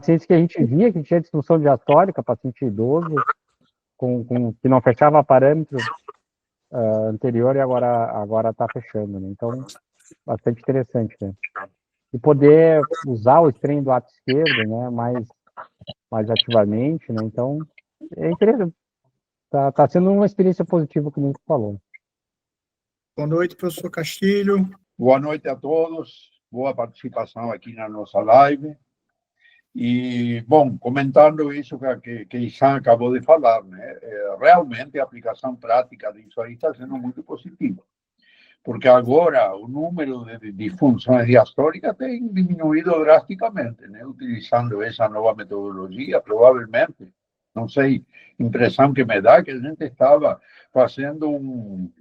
pacientes que a gente via que tinha disfunção diastólica, paciente idoso, que não fechava parâmetro anterior e agora está fechando, né? Então, bastante interessante, né? E poder usar o strain do lado esquerdo, né, mais ativamente, né? Então, é interessante. Tá sendo uma experiência positiva, como você falou. Boa noite, professor Castilho. Boa noite a todos. Boa participação aqui na nossa live. E, bom, comentando isso que Isan acabou de falar, né? Realmente a aplicação prática disso aí está sendo muito positiva. Porque agora o número de disfunções diastóricas tem diminuído drasticamente, né? Utilizando essa nova metodologia, provavelmente, não sei, impressão que me dá que a gente estava fazendo um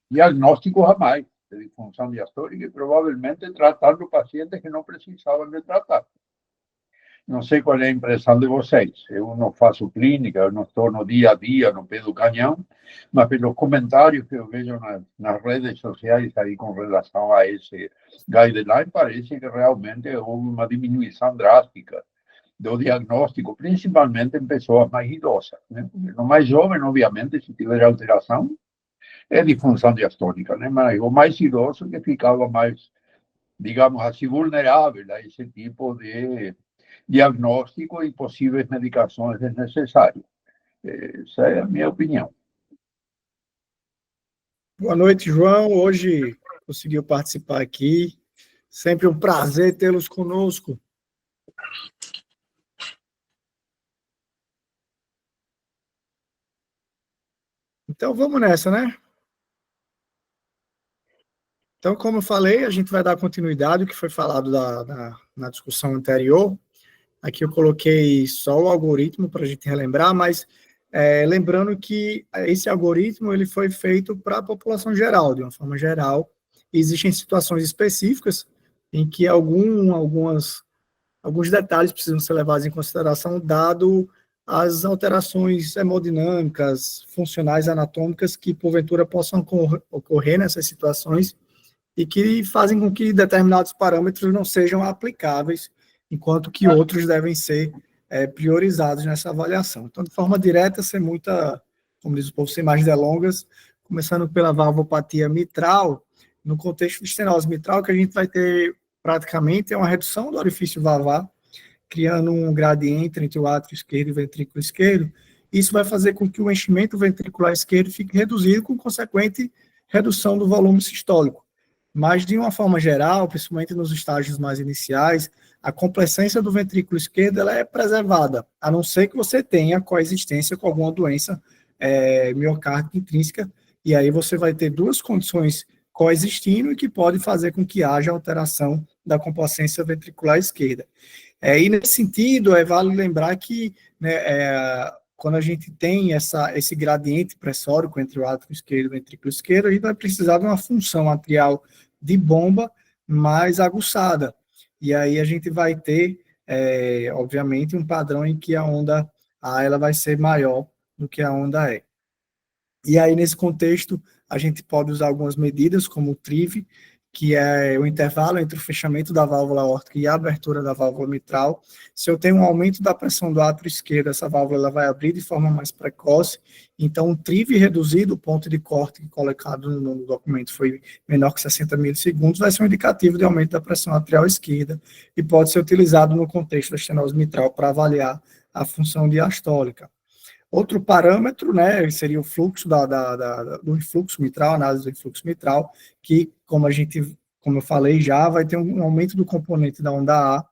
diagnóstico a mais de disfunção diastórica e provavelmente tratando pacientes que não precisavam de tratar. Não sei qual é a impressão de vocês. Eu não faço clínica, eu não estou no dia a dia, no pé do canhão, mas pelos comentários que eu vejo nas redes sociais aí com relação a esse guideline, parece que realmente houve uma diminuição drástica do diagnóstico, principalmente em pessoas mais idosas, né? No mais jovem, obviamente, se tiver alteração, é disfunção diastónica, né? Mas o mais idoso que ficava mais, digamos assim, vulnerável a esse tipo de diagnóstico e possíveis medicações desnecessárias. Essa é a minha opinião. Boa noite, João. Hoje conseguiu participar aqui. Sempre um prazer tê-los conosco. Então, vamos nessa, né? Então, como eu falei, a gente vai dar continuidade ao que foi falado na discussão anterior. Aqui eu coloquei só o algoritmo para a gente relembrar, mas lembrando que esse algoritmo ele foi feito para a população geral, de uma forma geral. Existem situações específicas em que alguns detalhes precisam ser levados em consideração, dado as alterações hemodinâmicas, funcionais, anatômicas que, porventura, possam ocorrer nessas situações e que fazem com que determinados parâmetros não sejam aplicáveis, enquanto que outros devem ser priorizados nessa avaliação. Então, de forma direta, como diz o povo, sem mais delongas, começando pela valvopatia mitral, no contexto de estenose mitral, que a gente vai ter praticamente uma redução do orifício valvar, criando um gradiente entre o átrio esquerdo e o ventrículo esquerdo. Isso vai fazer com que o enchimento ventricular esquerdo fique reduzido, com consequente redução do volume sistólico. Mas, de uma forma geral, principalmente nos estágios mais iniciais, a complacência do ventrículo esquerdo ela é preservada, a não ser que você tenha coexistência com alguma doença miocárdica intrínseca, e aí você vai ter duas condições coexistindo e que pode fazer com que haja alteração da complacência ventricular esquerda. E nesse sentido, vale lembrar que, né, quando a gente tem esse gradiente pressórico entre o átrio esquerdo e o ventrículo esquerdo, a gente vai precisar de uma função atrial de bomba mais aguçada. E aí a gente vai ter, obviamente, um padrão em que a onda A ela vai ser maior do que a onda E. E aí, nesse contexto, a gente pode usar algumas medidas, como o TRIV, que é o intervalo entre o fechamento da válvula aórtica e a abertura da válvula mitral. Se eu tenho um aumento da pressão do átrio esquerdo, essa válvula ela vai abrir de forma mais precoce. Então, um TRIV reduzido, o ponto de corte colocado no documento foi menor que 60 milissegundos, vai ser um indicativo de aumento da pressão arterial esquerda e pode ser utilizado no contexto da estenose mitral para avaliar a função diastólica. Outro parâmetro, né, seria o fluxo do influxo mitral, análise do influxo mitral, que, como eu falei já, vai ter um aumento do componente da onda A,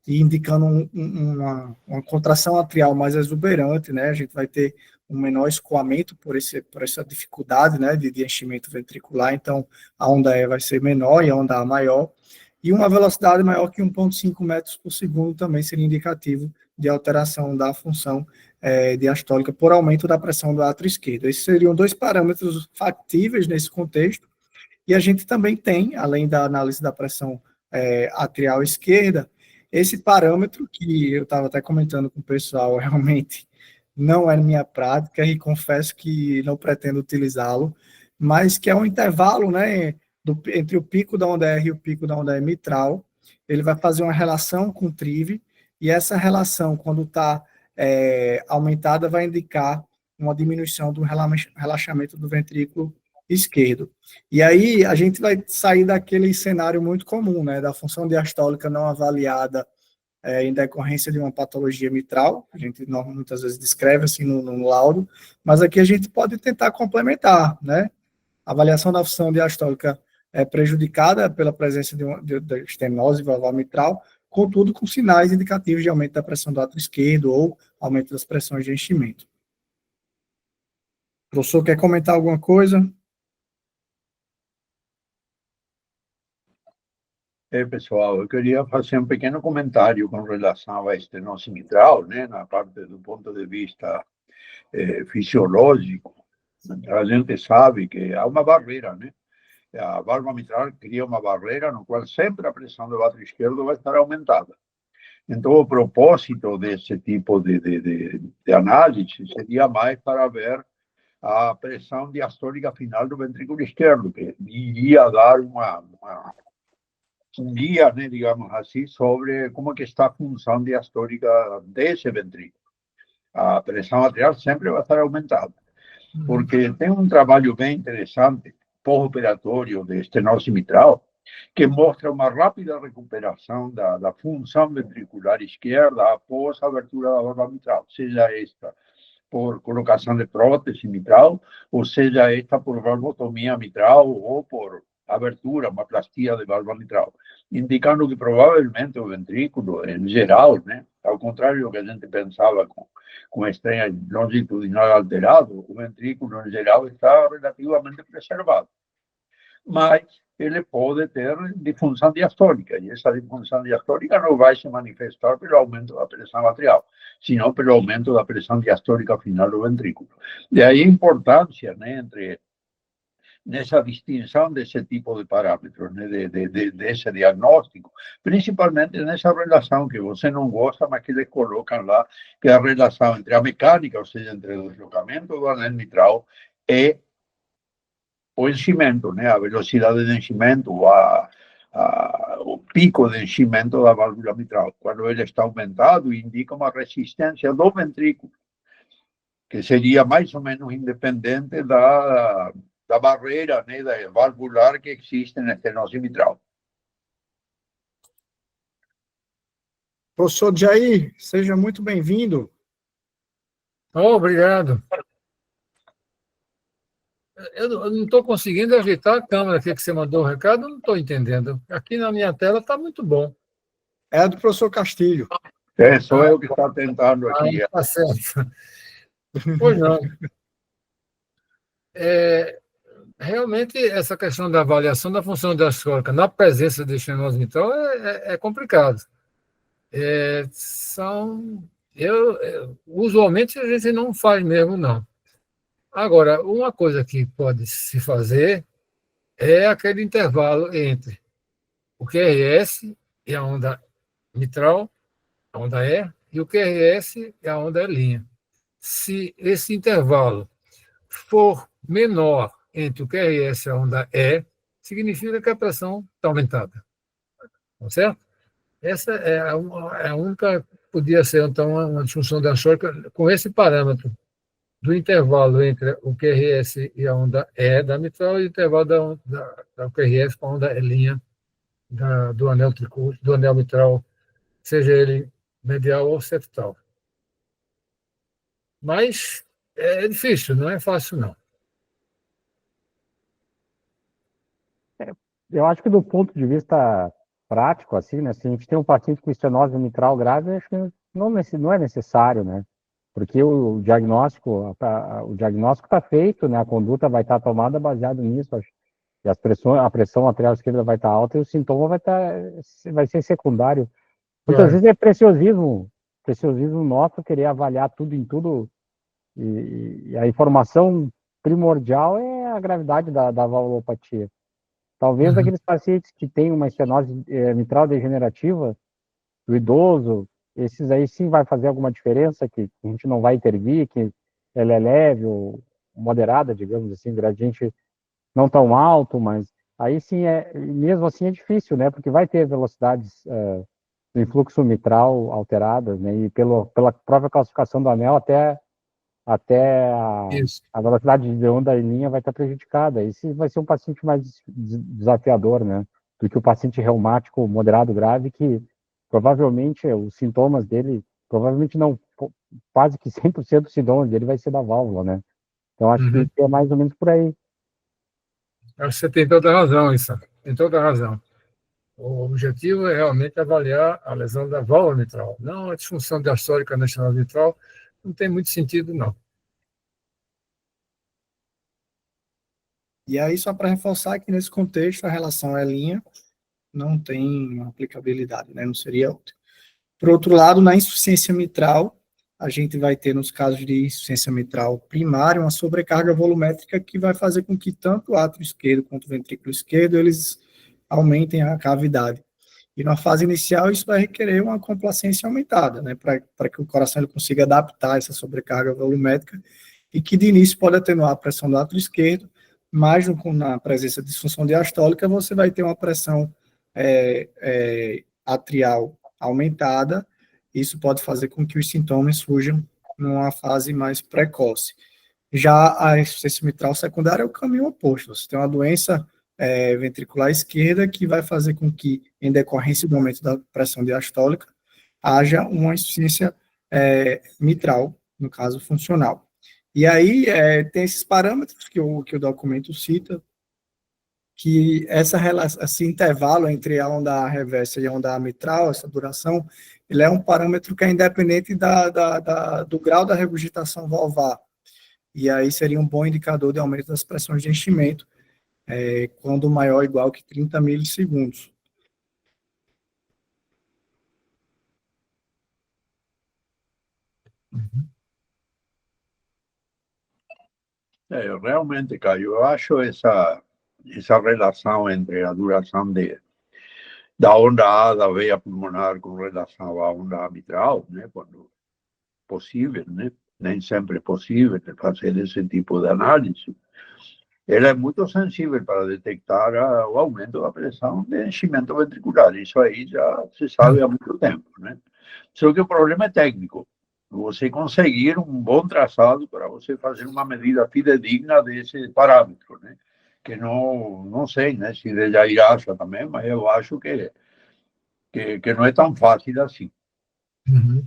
e indicando uma contração atrial mais exuberante, né, a gente vai ter um menor escoamento por essa dificuldade, né, de enchimento ventricular, então a onda E vai ser menor e a onda A maior, e uma velocidade maior que 1,5 metros por segundo também seria indicativo de alteração da função diastólica por aumento da pressão do átrio esquerdo. Esses seriam dois parâmetros factíveis nesse contexto, e a gente também tem, além da análise da pressão atrial esquerda, esse parâmetro que eu estava até comentando com o pessoal, realmente não é minha prática e confesso que não pretendo utilizá-lo, mas que é um intervalo, né, entre o pico da onda R e o pico da onda E mitral. Ele vai fazer uma relação com o TRIV, e essa relação, quando está aumentada, vai indicar uma diminuição do relaxamento do ventrículo esquerdo. E aí a gente vai sair daquele cenário muito comum, né, da função diastólica não avaliada em decorrência de uma patologia mitral, a gente muitas vezes descreve assim no laudo, mas aqui a gente pode tentar complementar, né? A avaliação da função diastólica é prejudicada pela presença de estenose valvar mitral, contudo com sinais indicativos de aumento da pressão do átrio esquerdo ou aumento das pressões de enchimento. O professor quer comentar alguma coisa? Pessoal, eu queria fazer um pequeno comentário com relação à estenose mitral, né, na parte do ponto de vista fisiológico. A gente sabe que há uma barreira, né? A válvula mitral cria uma barreira no qual sempre a pressão do átrio esquerdo vai estar aumentada. Então, o propósito desse tipo de análise seria mais para ver a pressão diastólica final do ventrículo esquerdo, que iria dar um guia, né, digamos assim, sobre como que está a função diastólica desse ventrículo. A pressão arterial sempre vai estar aumentada, porque tem um trabalho bem interessante, pós-operatório de estenose mitral, que mostra uma rápida recuperação da função ventricular esquerda após a abertura da válvula mitral, seja esta por colocação de prótese mitral, ou seja esta por valvotomia mitral ou por abertura, uma plastia de válvula mitral, indicando que provavelmente o ventrículo, em geral, né, ao contrário do que a gente pensava com estreia longitudinal alterado, o ventrículo, em geral, está relativamente preservado. Mas ele pode ter disfunção diastólica, e essa disfunção diastólica não vai se manifestar pelo aumento da pressão atrial, senão pelo aumento da pressão diastólica final do ventrículo. E aí a importância, né, nessa distinção desse tipo de parâmetros, né, desse diagnóstico, principalmente nessa relação que você não gosta, mas que eles colocam lá, que é a relação entre a mecânica, ou seja, entre o deslocamento do anel mitral e o enchimento, né, a velocidade de enchimento, o pico de enchimento da válvula mitral. Quando ele está aumentado, indica uma resistência do ventrículo, que seria mais ou menos independente da barreira, né, da valvular que existe na estenose mitral. Professor Jair, seja muito bem-vindo. Obrigado. Eu não estou conseguindo ajeitar a câmera aqui que você mandou o recado, eu não estou entendendo. Aqui na minha tela está muito bom. É a do professor Castilho. Sou eu que estou tentando aqui. Está certo. Pois não. Realmente, essa questão da avaliação da função diastólica na presença de estenose mitral é complicado. Usualmente, a gente não faz mesmo, não. Agora, uma coisa que pode se fazer é aquele intervalo entre o QRS e a onda mitral, a onda E, e o QRS e a onda E'. Se esse intervalo for menor entre o QRS e a onda E, significa que a pressão está aumentada. Tá certo? Essa é a única, podia ser, então, uma disfunção diastólica com esse parâmetro do intervalo entre o QRS e a onda E da mitral e o intervalo da QRS com a onda E' do anel tricúspide, do anel mitral, seja ele medial ou septal. Mas é difícil, não é fácil, não. Eu acho que do ponto de vista prático, assim, né, se a gente tem um paciente com estenose mitral grave, acho que não é necessário, né? Porque o diagnóstico está feito, né? A conduta vai estar tomada baseado nisso, acho. E a pressão arterial esquerda vai estar alta e o sintoma vai ser secundário. Muitas vezes é preciosismo nosso querer avaliar tudo em tudo, e a informação primordial é a gravidade da valvulopatia. Talvez aqueles pacientes que têm uma estenose mitral degenerativa, do idoso, esses aí sim vai fazer alguma diferença, que a gente não vai intervir, que ela é leve ou moderada, digamos assim, gradiente não tão alto, mas aí sim mesmo assim é difícil, né? Porque vai ter velocidades influxo mitral alteradas, né? E pela própria classificação do anel, até Isso. a velocidade de onda em linha vai estar prejudicada. Esse vai ser um paciente mais desafiador, né? Do que o paciente reumático moderado grave, que provavelmente os sintomas dele, provavelmente não, quase que 100% dos sintomas dele vai ser da válvula, né? Então, acho que é mais ou menos por aí. Acho que você tem toda a razão, isso. Tem toda a razão. O objetivo é realmente avaliar a lesão da válvula mitral, não a disfunção diastólica na chamada mitral. Não tem muito sentido, não. E aí, só para reforçar que nesse contexto, a relação E' não tem aplicabilidade, né? Não seria útil. Por outro lado, na insuficiência mitral, a gente vai ter, nos casos de insuficiência mitral primária, uma sobrecarga volumétrica que vai fazer com que tanto o átrio esquerdo quanto o ventrículo esquerdo, eles aumentem a cavidade. E na fase inicial, isso vai requerer uma complacência aumentada, né, para que o coração ele consiga adaptar essa sobrecarga volumétrica e que de início pode atenuar a pressão do átrio esquerdo, mas na presença de disfunção diastólica, você vai ter uma pressão atrial aumentada. Isso pode fazer com que os sintomas surjam numa fase mais precoce. Já a insuficiência mitral secundária é o caminho oposto. Você tem uma doença ventricular esquerda que vai fazer com que, em decorrência do aumento da pressão diastólica, haja uma insuficiência mitral, no caso funcional. E aí tem esses parâmetros que o documento cita, que esse intervalo entre a onda reversa e a onda mitral, essa duração, ele é um parâmetro que é independente do grau da regurgitação valvar. E aí seria um bom indicador de aumento das pressões de enchimento, quando maior ou igual que 30 milissegundos. Realmente, Caio, eu acho essa relação entre a duração da onda A da veia pulmonar com relação à onda mitral, né, quando possível, né, nem sempre é possível fazer esse tipo de análise, ela é muito sensível para detectar o aumento da pressão de enchimento ventricular. Isso aí já se sabe há muito tempo, né? Só que o problema é técnico. Você conseguir um bom traçado para você fazer uma medida fidedigna desse parâmetro, né? Que não sei, né, se de Jair acha também, mas eu acho que não é tão fácil assim. Uhum.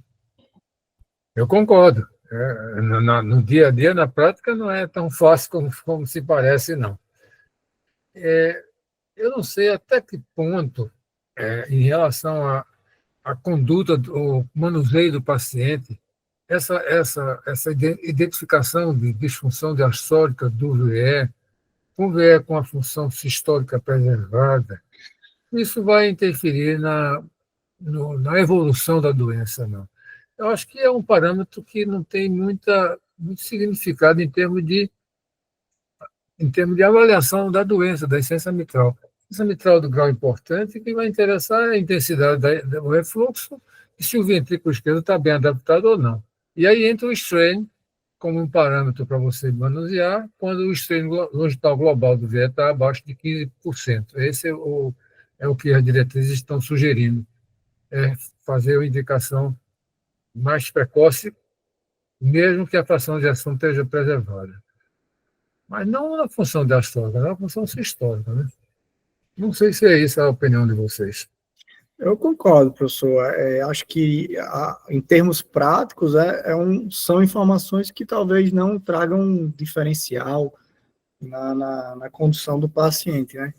Eu concordo. No dia a dia, na prática, não é tão fácil como se parece, não. Eu não sei até que ponto, em relação à conduta, o manuseio do paciente, essa identificação de disfunção diastólica do VE, com VE com a função sistólica preservada, isso vai interferir na evolução da doença, não. Eu acho que é um parâmetro que não tem muito significado em termos de avaliação da doença, da insuficiência mitral. A insuficiência mitral do grau importante, que vai interessar é a intensidade do refluxo e se o ventrículo esquerdo está bem adaptado ou não. E aí entra o strain como um parâmetro para você manusear quando o strain longital global do VE está abaixo de 15%. Esse é o que as diretrizes estão sugerindo, fazer a indicação mais precoce, mesmo que a fração de ação esteja preservada. Mas não na função diastólica, na função sistólica, né? Não sei se é isso a opinião de vocês. Eu concordo, professor. Acho que, em termos práticos, são informações que talvez não tragam um diferencial na condução do paciente, né?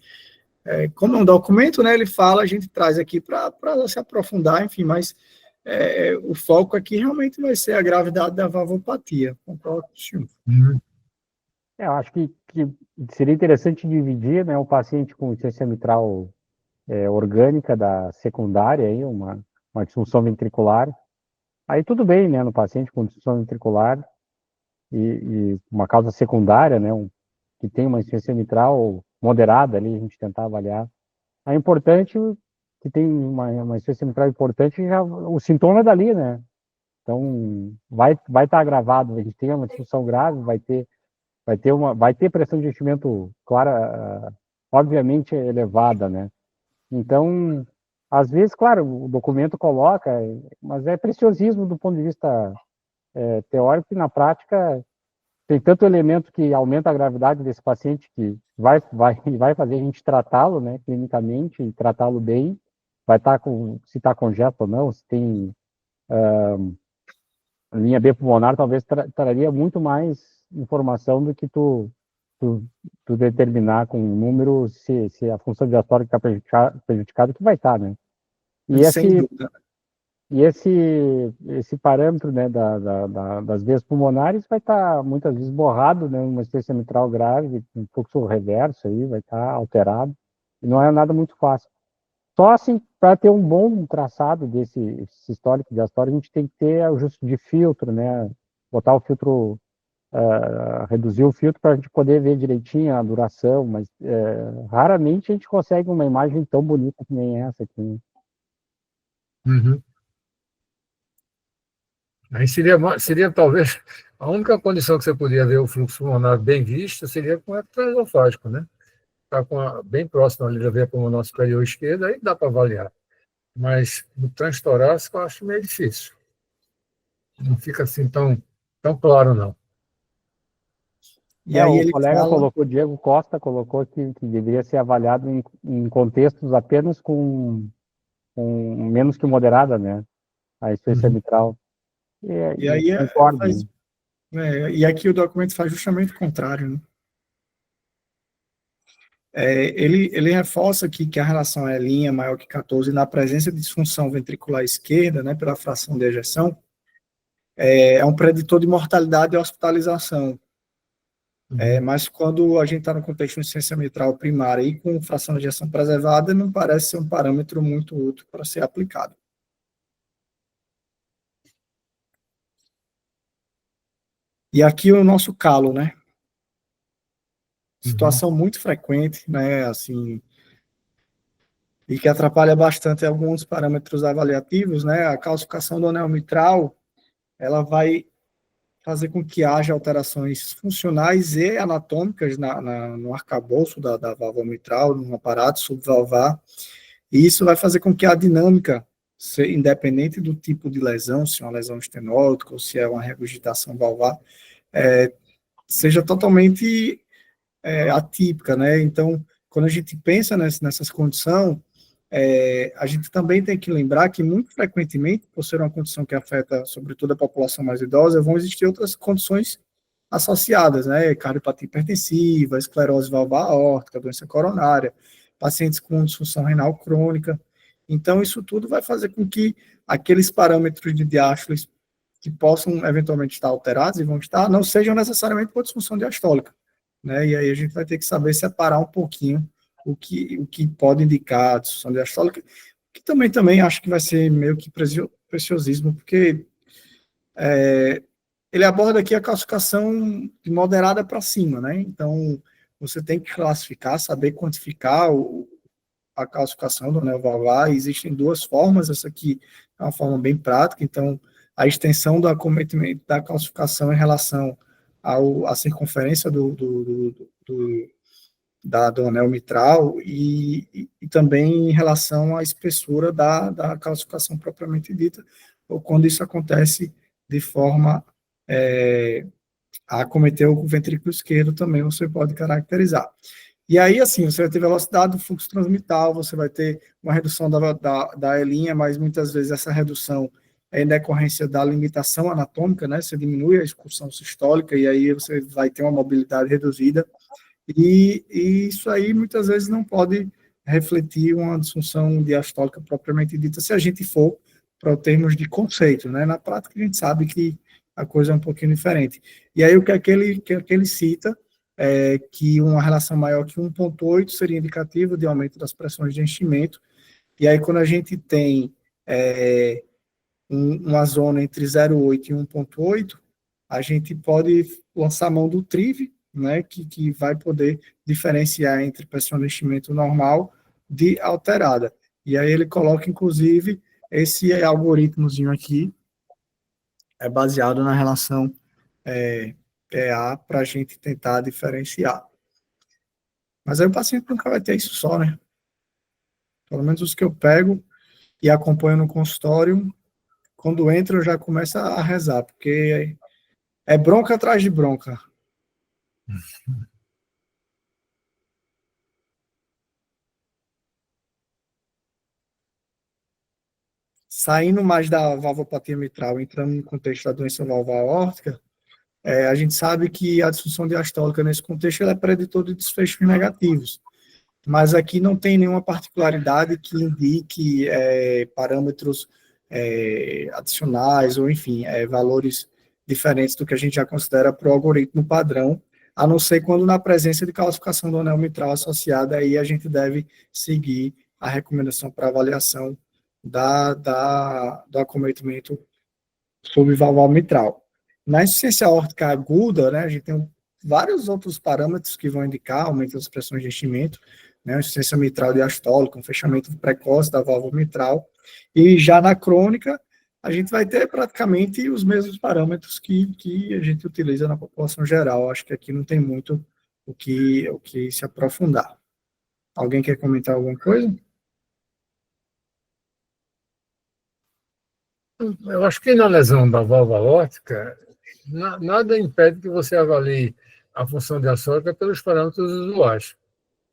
Como é um documento, né, ele fala, a gente traz aqui para se aprofundar, enfim, mas o foco aqui realmente vai ser a gravidade da valvopatia. Concordo com o senhor. Eu acho que seria interessante dividir, né, o paciente com insuficiência mitral orgânica da secundária, aí, uma disfunção ventricular. Aí tudo bem, né, no paciente com disfunção ventricular e uma causa secundária, né, que tem uma insuficiência mitral moderada ali, a gente tentar avaliar. É importante que tem uma insuficiência mitral importante, já, o sintoma é dali, né? Então, vai estar agravado, a gente tem uma disfunção grave, vai ter pressão de enchimento, clara, obviamente elevada, né? Então, às vezes, claro, o documento coloca, mas é preciosismo do ponto de vista teórico, e na prática tem tanto elemento que aumenta a gravidade desse paciente que vai fazer a gente tratá-lo, né, clinicamente, e tratá-lo bem, vai estar se está congénito ou não, se tem linha B pulmonar, talvez traria muito mais informação do que tu determinar com um número se a função diastólica está prejudicada, que vai estar, né? E Sem dúvida. esse parâmetro, né, das veias pulmonares vai estar muitas vezes borrado, né, uma insuficiência mitral grave, um fluxo reverso aí vai estar alterado, e não é nada muito fácil. Só assim, para ter um bom traçado desse sistólico e diastólico, a gente tem que ter ajuste de filtro, né, botar o filtro, reduzir o filtro para a gente poder ver direitinho a duração, mas raramente a gente consegue uma imagem tão bonita que nem essa aqui, né? Uhum. Aí seria talvez a única condição que você podia ver o fluxo pulmonar bem visto seria com o ectoesofágico, né? Está bem próximo ali da veia pulmonar superior esquerda, aí dá para avaliar. Mas no transtorácico eu acho meio difícil. Não fica assim tão claro, não. E aí O ele colega fala, colocou, Diego Costa colocou que deveria ser avaliado em contextos apenas com menos que moderada, né? A insuficiência mitral. e E aí concordo, né? e aqui o documento faz justamente o contrário, né? Ele reforça aqui que a relação é linha maior que 14 na presença de disfunção ventricular esquerda, né, pela fração de ejeção, é um preditor de mortalidade e hospitalização. Mas quando a gente está no contexto de insuficiência mitral primária e com fração de ejeção preservada, não parece ser um parâmetro muito útil para ser aplicado. E aqui o nosso calo, né? Situação muito frequente, né? Assim, e que atrapalha bastante alguns parâmetros avaliativos, né? A calcificação do anel mitral, ela vai fazer com que haja alterações funcionais e anatômicas no arcabouço da válvula mitral, no aparato subvalvar, e isso vai fazer com que a dinâmica, independente do tipo de lesão, se é uma lesão estenótica ou se é uma regurgitação valvar, seja totalmente atípica, né? Então, quando a gente pensa nessas condições, a gente também tem que lembrar que, muito frequentemente, por ser uma condição que afeta, sobretudo, a população mais idosa, vão existir outras condições associadas, né? Cardiopatia hipertensiva, esclerose valvar aórtica, doença coronária, pacientes com disfunção renal crônica. Então, isso tudo vai fazer com que aqueles parâmetros de diástoles que possam eventualmente estar alterados e vão estar, não sejam necessariamente por disfunção diastólica, né? E aí a gente vai ter que saber separar um pouquinho o que pode indicar a disfunção diastólica, que também acho que vai ser meio que preciosismo, porque ele aborda aqui a classificação de moderada para cima, né? Então, você tem que classificar, saber quantificar a classificação do anel valvar. Existem duas formas, essa aqui é uma forma bem prática, então, a extensão do acometimento da calcificação em relação à circunferência do anel mitral e também em relação à espessura da calcificação propriamente dita, ou quando isso acontece de forma a acometer o ventrículo esquerdo também você pode caracterizar. E aí, assim, você vai ter velocidade do fluxo transmital, você vai ter uma redução da E', mas muitas vezes essa redução é em decorrência da limitação anatômica, né? Você diminui a excursão sistólica e aí você vai ter uma mobilidade reduzida. E isso aí muitas vezes não pode refletir uma disfunção diastólica propriamente dita, se a gente for para os termos de conceito, né? Na prática a gente sabe que a coisa é um pouquinho diferente. E aí o que é que ele cita é que uma relação maior que 1,8 seria indicativo de aumento das pressões de enchimento. E aí quando a gente tem uma zona entre 0,8 e 1,8, a gente pode lançar mão do TRIV, né, que vai poder diferenciar entre pressão de enchimento normal de alterada. E aí ele coloca, inclusive, esse algoritmozinho aqui, é baseado na relação PA para a gente tentar diferenciar. Mas aí o paciente nunca vai ter isso só, né? Pelo menos os que eu pego, e acompanho no consultório. Quando entra, eu já começo a rezar, porque é bronca atrás de bronca. Saindo mais da valvopatia mitral, entrando no contexto da doença valvar aórtica, a gente sabe que a disfunção diastólica nesse contexto ela é preditor de desfechos negativos. Mas aqui não tem nenhuma particularidade que indique parâmetros adicionais ou, enfim, valores diferentes do que a gente já considera para o algoritmo padrão, a não ser quando na presença de calcificação do anel mitral associada, aí a gente deve seguir a recomendação para avaliação do acometimento subvalvar mitral. Na insuficiência aórtica aguda, né, a gente tem vários outros parâmetros que vão indicar aumento das pressões de enchimento, né, insuficiência mitral diastólica, um fechamento precoce da válvula mitral, e já na crônica, a gente vai ter praticamente os mesmos parâmetros que a gente utiliza na população geral. Acho que aqui não tem muito o que se aprofundar. Alguém quer comentar alguma coisa? Eu acho que na lesão da válvula aórtica, nada impede que você avalie a função diastólica pelos parâmetros usuais.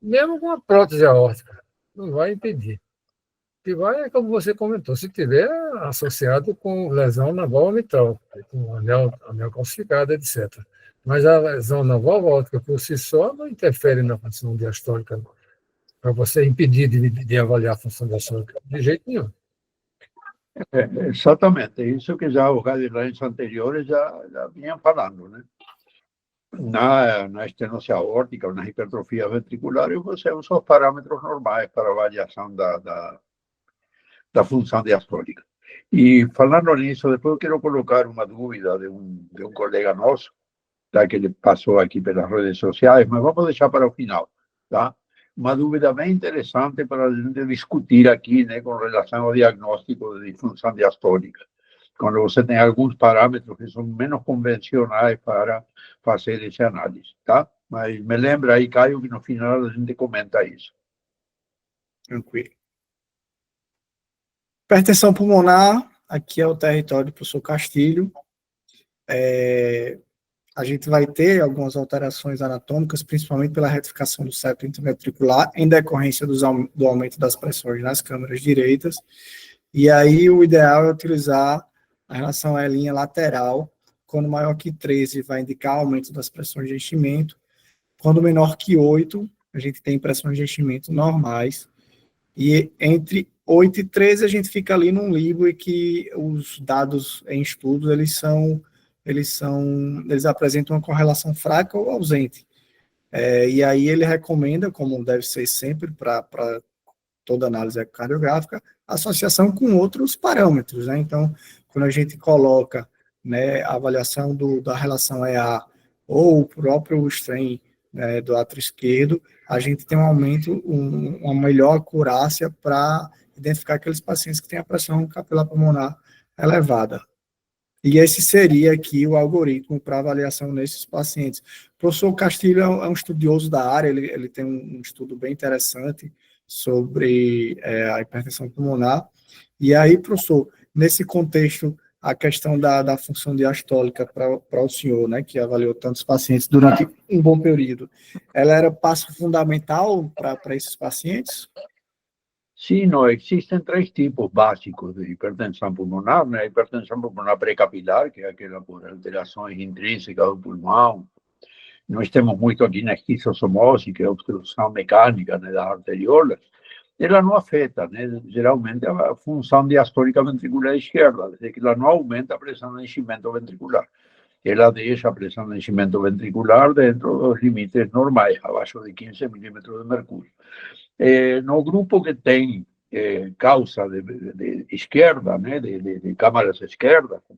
Mesmo com a prótese aórtica, não vai impedir. O que vai é, como você comentou, se tiver associado com lesão na válvula mitral, com anel calcificado, etc. Mas a lesão na válvula aórtica por si só não interfere na função diastólica, para você impedir de avaliar a função diastólica, de jeito nenhum. Exatamente, isso que já os guidelines anteriores já vinham falando, né? Na estenose aórtica, nas hipertrofias ventriculares, você usa os parâmetros normais para avaliação da função diastólica. E falando nisso, depois eu quero colocar uma dúvida de um colega nosso, tá, que ele passou aqui pelas redes sociais, mas vamos deixar para o final, tá? Uma dúvida bem interessante para a gente discutir aqui, né, com relação ao diagnóstico de disfunção diastólica. Quando você tem alguns parâmetros que são menos convencionais para fazer essa análise, tá? Mas me lembra aí, Caio, que no final a gente comenta isso. Tranquilo. Hipertensão pulmonar, aqui é o território do professor Castilho. A gente vai ter algumas alterações anatômicas, principalmente pela retificação do septo intraventricular, em decorrência do aumento das pressões nas câmaras direitas. E aí o ideal é utilizar a relação E' lateral, quando maior que 13 vai indicar aumento das pressões de enchimento, quando menor que 8, a gente tem pressões de enchimento normais, e entre 8 e 13 a gente fica ali num limbo em que os dados em estudos, eles apresentam uma correlação fraca ou ausente. E aí ele recomenda, como deve ser sempre para toda análise ecocardiográfica, associação com outros parâmetros, né? Então, quando a gente coloca, né, a avaliação da relação EA ou o próprio strain, né, do átrio esquerdo, a gente tem um aumento, uma melhor acurácia para identificar aqueles pacientes que têm a pressão capilar pulmonar elevada. E esse seria aqui o algoritmo para avaliação nesses pacientes. O professor Castilho é um estudioso da área, ele tem um estudo bem interessante sobre a hipertensão pulmonar. E aí, professor, nesse contexto, a questão da função diastólica para o senhor, né, que avaliou tantos pacientes durante um bom período, ela era passo fundamental para esses pacientes? Sim, não, existem três tipos básicos de hipertensão pulmonar, né? A hipertensão pulmonar pré-capilar, que é aquela por alterações intrínsecas do pulmão. Nós temos muito aqui na esquistossomose, que é a obstrução mecânica, né, das arteriolas. Ela não afeta, né, geralmente, a função diastólica ventricular esquerda, desde que ela não aumenta a pressão de enchimento ventricular. Ela deixa a pressão de enchimento ventricular dentro dos limites normais, abaixo de 15 milímetros de mercúrio. No grupo que tem causa de esquerda, né, de câmaras esquerdas, como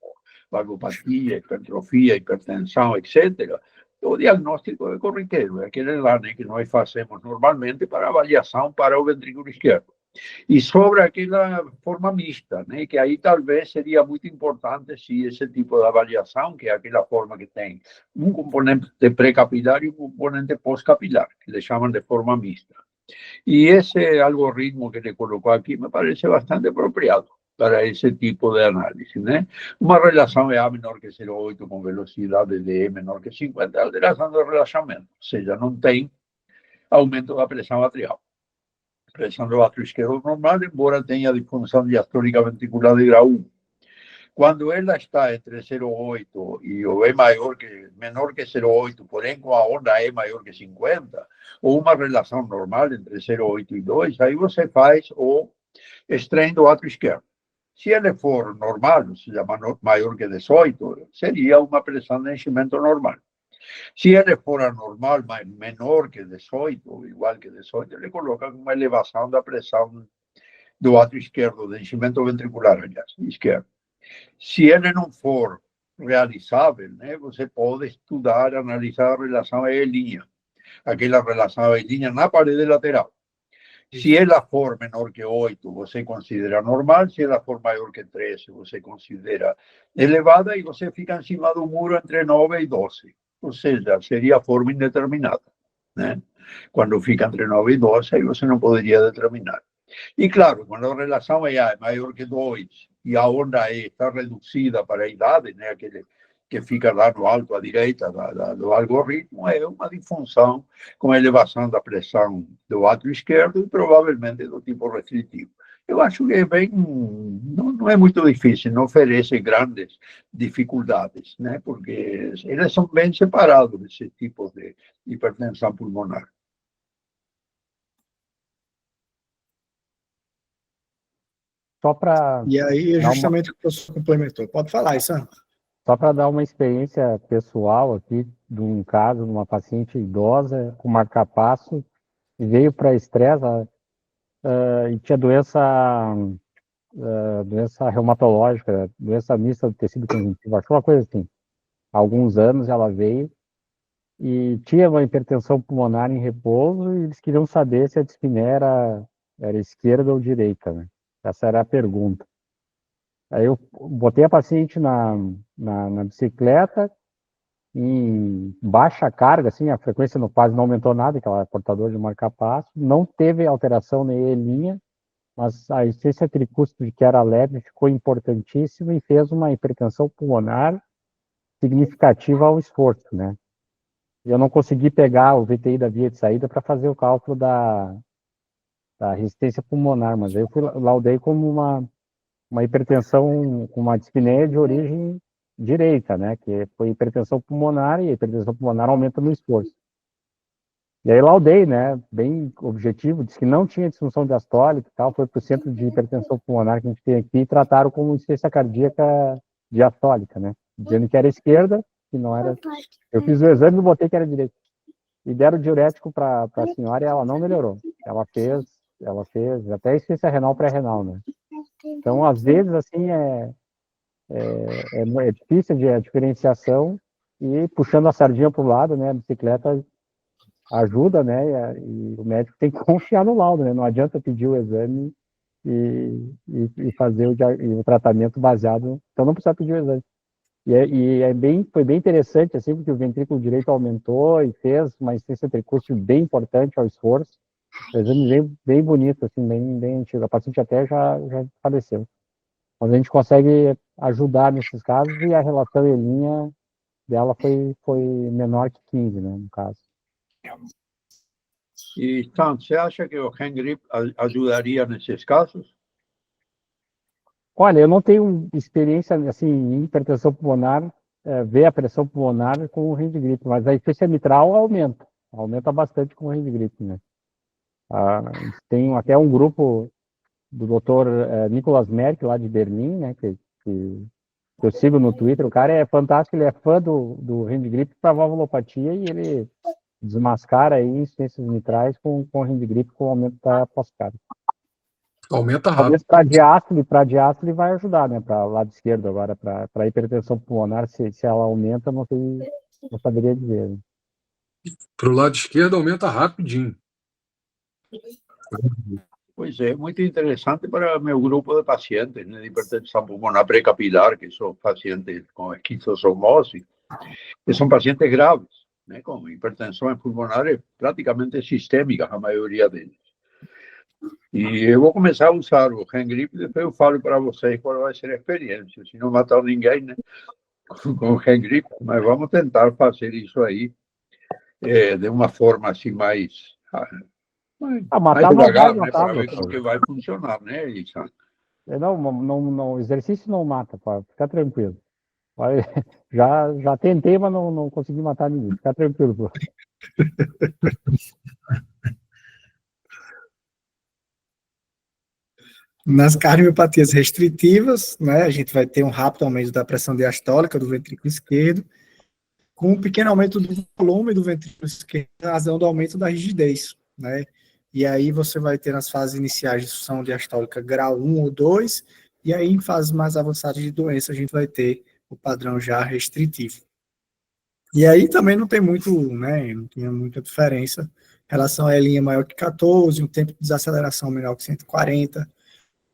valvopatia, hipertrofia, hipertensão, etc., o diagnóstico é corriqueiro, é aquele lá, né, que nós fazemos normalmente para avaliação para o ventrículo esquerdo. E sobre aquela forma mista, né, que aí talvez seria muito importante se esse tipo de avaliação, que é aquela forma que tem um componente pré-capilar e um componente pós-capilar, que eles chamam de forma mista. Y ese algoritmo que le colocó aquí me parece bastante apropiado para ese tipo de análisis, ¿no? Una relación de A menor que 0,8 con velocidad de D menor que 50, alteración de relacionamento, ou seja, não tem aumento da pressão atrial. Pressão do átrio esquerdo normal, embora tenha disfunção diastólica ventricular de grau 1. Quando ela está entre 0,8 e o E menor que 0,8, porém com a onda E maior que 50, ou uma relação normal entre 0,8 e 2, aí você faz o strain do átrio esquerdo. Se ele for normal, ou seja, maior que 18, seria uma pressão de enchimento normal. Se ele for anormal, menor que 18, igual que 18, ele coloca uma elevação da pressão do átrio esquerdo, de enchimento ventricular, aliás, esquerdo. Se ele não for realizável, né, você pode estudar, analisar a relação E', aquela relação E' na parede lateral. Se ela for menor que 8, você considera normal. Se ela for maior que 13, você considera elevada e você fica em cima do muro entre 9 e 12. Ou seja, seria a forma indeterminada, né? Quando fica entre 9 e 12, aí você não poderia determinar. E claro, quando a relação é maior que 2 e a onda E está reduzida para a idade, né, aquele que fica lá no alto à direita do algoritmo, é uma disfunção com elevação da pressão do átrio esquerdo e provavelmente do tipo restritivo. Eu acho que é bem, não é muito difícil, não oferece grandes dificuldades, né, porque eles são bem separados, esse tipo de hipertensão pulmonar. Só para. E aí, é justamente o que o professor complementou. Pode falar, Issan. Só para dar uma experiência pessoal aqui, de um caso de uma paciente idosa com marca-passo, e veio para estresse e tinha doença reumatológica, doença mista do tecido conjuntivo, acho uma coisa assim. Há alguns anos ela veio e tinha uma hipertensão pulmonar em repouso e eles queriam saber se a dispneia era esquerda ou direita, né? Essa era a pergunta. Aí eu botei a paciente na bicicleta em baixa carga, assim, a frequência quase não aumentou nada, que ela é portador de marca-passo, não teve alteração na E', mas a essência tricúspide, que era leve, ficou importantíssima e fez uma hipertensão pulmonar significativa ao esforço, né? Eu não consegui pegar o VTI da via de saída para fazer o cálculo da resistência pulmonar, mas aí eu laudei como uma hipertensão com uma dispneia de origem direita, né, que foi hipertensão pulmonar, e a hipertensão pulmonar aumenta no esforço. E aí laudei, né, bem objetivo, disse que não tinha disfunção diastólica e tal, foi para o centro de hipertensão pulmonar que a gente tem aqui e trataram como insuficiência cardíaca diastólica, né, dizendo que era esquerda, que não era. Eu fiz o exame e botei que era direita. E deram diurético para a senhora e ela não melhorou. Ela fez até insuficiência renal pré-renal, né. Então, às vezes, assim, é difícil a diferenciação, e puxando a sardinha para o lado, né, a bicicleta ajuda, né, e o médico tem que confiar no laudo, né, não adianta pedir o exame e fazer o tratamento baseado, então não precisa pedir o exame. Foi bem interessante, assim, porque o ventrículo direito aumentou e fez uma insuficiência tricúspide bem importante ao esforço. Um exame bem bonito, assim, bem antigo. A paciente até já faleceu. Mas a gente consegue ajudar nesses casos, e a relação E' dela foi menor que 15, né, no caso. E, então, você acha que o Hengrip ajudaria nesses casos? Olha, eu não tenho experiência, assim, em hipertensão pulmonar, ver a pressão pulmonar com o Hengrip, mas a insuficiência mitral aumenta bastante com o Hengrip, né. Tem até um grupo do Dr. Nicolas Merck, lá de Berlim, né, que eu sigo no Twitter. O cara é fantástico, ele é fã do Hengrip para valvulopatia, e ele desmascara aí insuficiências mitrais com Hengrip, com aumento da pós-carga. Aumenta rápido. Talvez para diástole vai ajudar, né, para o lado esquerdo. Agora, para hipertensão pulmonar, se ela aumenta, não saberia dizer, né. Para o lado esquerdo aumenta rapidinho. Pois é, muito interessante para meu grupo de pacientes, né, de hipertensão pulmonar pré-capilar, que são pacientes com esquistossomose, que são pacientes graves. né? Com hipertensões pulmonares praticamente sistêmicas, a maioria deles. E eu vou começar a usar o Gengrip, depois eu falo para vocês qual vai ser a experiência. Se não matar ninguém, né, com o Gengrip, mas vamos tentar fazer isso aí de uma forma assim mais Matar não vai devagar, né, matar, para ver como doutor. que vai funcionar, né, Issan? Não, exercício não mata, pá, fica tranquilo. Já tentei, mas não consegui matar ninguém. Fica tranquilo, pô. Nas cardiomiopatias restritivas, né, a gente vai ter um rápido aumento da pressão diastólica do ventrículo esquerdo, com um pequeno aumento do volume do ventrículo esquerdo, em razão do aumento da rigidez, né? E aí você vai ter nas fases iniciais de disfunção diastólica grau 1 ou 2, e aí em fases mais avançadas de doença a gente vai ter o padrão já restritivo. E aí também não tem muito, né, não tinha muita diferença em relação a E' maior que 14, um tempo de desaceleração menor que 140.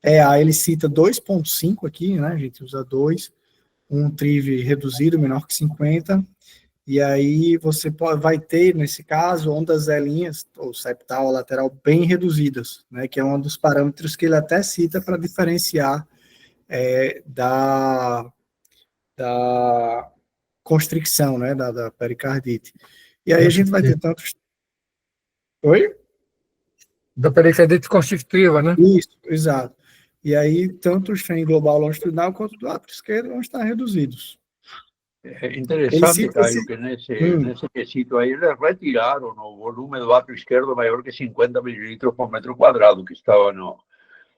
Aí ele cita 2,5 aqui, né, a gente usa 2, um TRIV reduzido menor que 50, e aí você vai ter, nesse caso, ondas Elinhas, ou septal ou lateral, bem reduzidas, né, que é um dos parâmetros que ele até cita para diferenciar da constricção, né, da pericardite. E aí a gente vai ter tantos... Oi? Da pericardite constrictiva, né? Isso, exato. E aí, tanto o strain global longitudinal quanto do átrio esquerdo vão estar reduzidos. É interessante, Caio, que nesse quesito aí eles retiraram o volume do átrio esquerdo maior que 50 mililitros por metro quadrado, que estava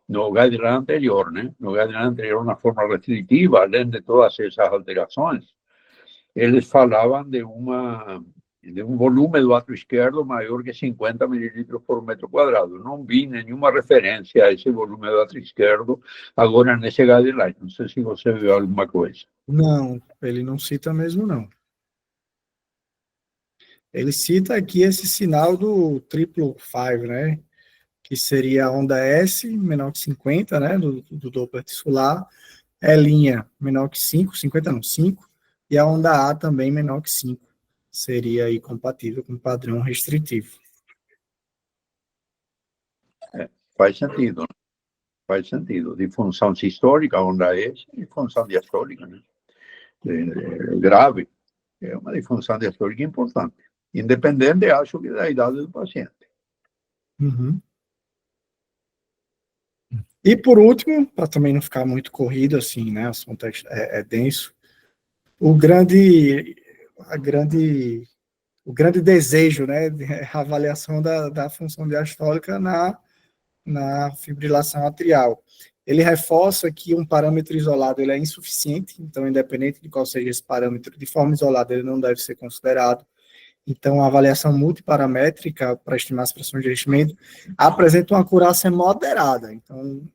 no guideline anterior, né? No guideline anterior, na forma restritiva, além de todas essas alterações, eles falavam de um volume do átrio esquerdo maior que 50 mililitros por metro quadrado. Não vi nenhuma referência a esse volume do átrio esquerdo agora nesse guideline. Não sei se você viu alguma coisa. Não, ele não cita mesmo, não. Ele cita aqui esse sinal do triplo 5, né? Que seria a onda S menor que 50, né? Do Doppler tissular. E' menor que 5, 50 não, 5. E a onda A também menor que 5. Seria aí compatível com o padrão restritivo. Faz sentido, né? Faz sentido. Disfunção sistólica, onda S, e disfunção diastólica, né? Grave. É uma disfunção diastólica importante. Independente, acho que da idade do paciente. Uhum. E por último, para também não ficar muito corrido assim, né? O assunto é denso. O grande desejo, né? A avaliação da função diastólica na fibrilação atrial. Ele reforça que um parâmetro isolado ele é insuficiente, então, independente de qual seja esse parâmetro, de forma isolada ele não deve ser considerado. Então, a avaliação multiparamétrica para estimar as pressões de enchimento apresenta uma acurácia moderada. Então,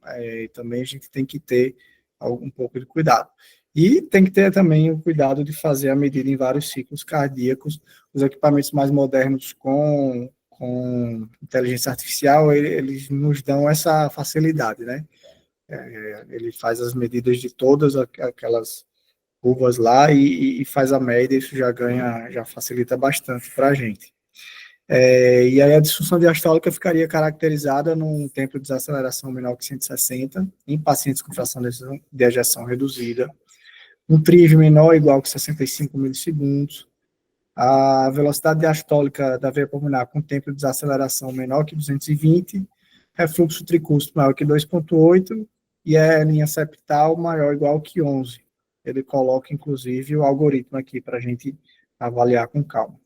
também a gente tem que ter um pouco de cuidado. E tem que ter também o cuidado de fazer a medida em vários ciclos cardíacos. Os equipamentos mais modernos com inteligência artificial, eles nos dão essa facilidade, né? Ele faz as medidas de todas aquelas curvas lá e faz a média, isso já facilita bastante para a gente. E aí a disfunção diastólica ficaria caracterizada num tempo de desaceleração menor que 160, em pacientes com fração de ejeção reduzida, um TRIV menor ou igual que 65 milissegundos, a velocidade diastólica da veia pulmonar com tempo de desaceleração menor que 220, refluxo tricúspide maior que 2,8 e a linha septal maior ou igual que 11. Ele coloca, inclusive, o algoritmo aqui para a gente avaliar com calma.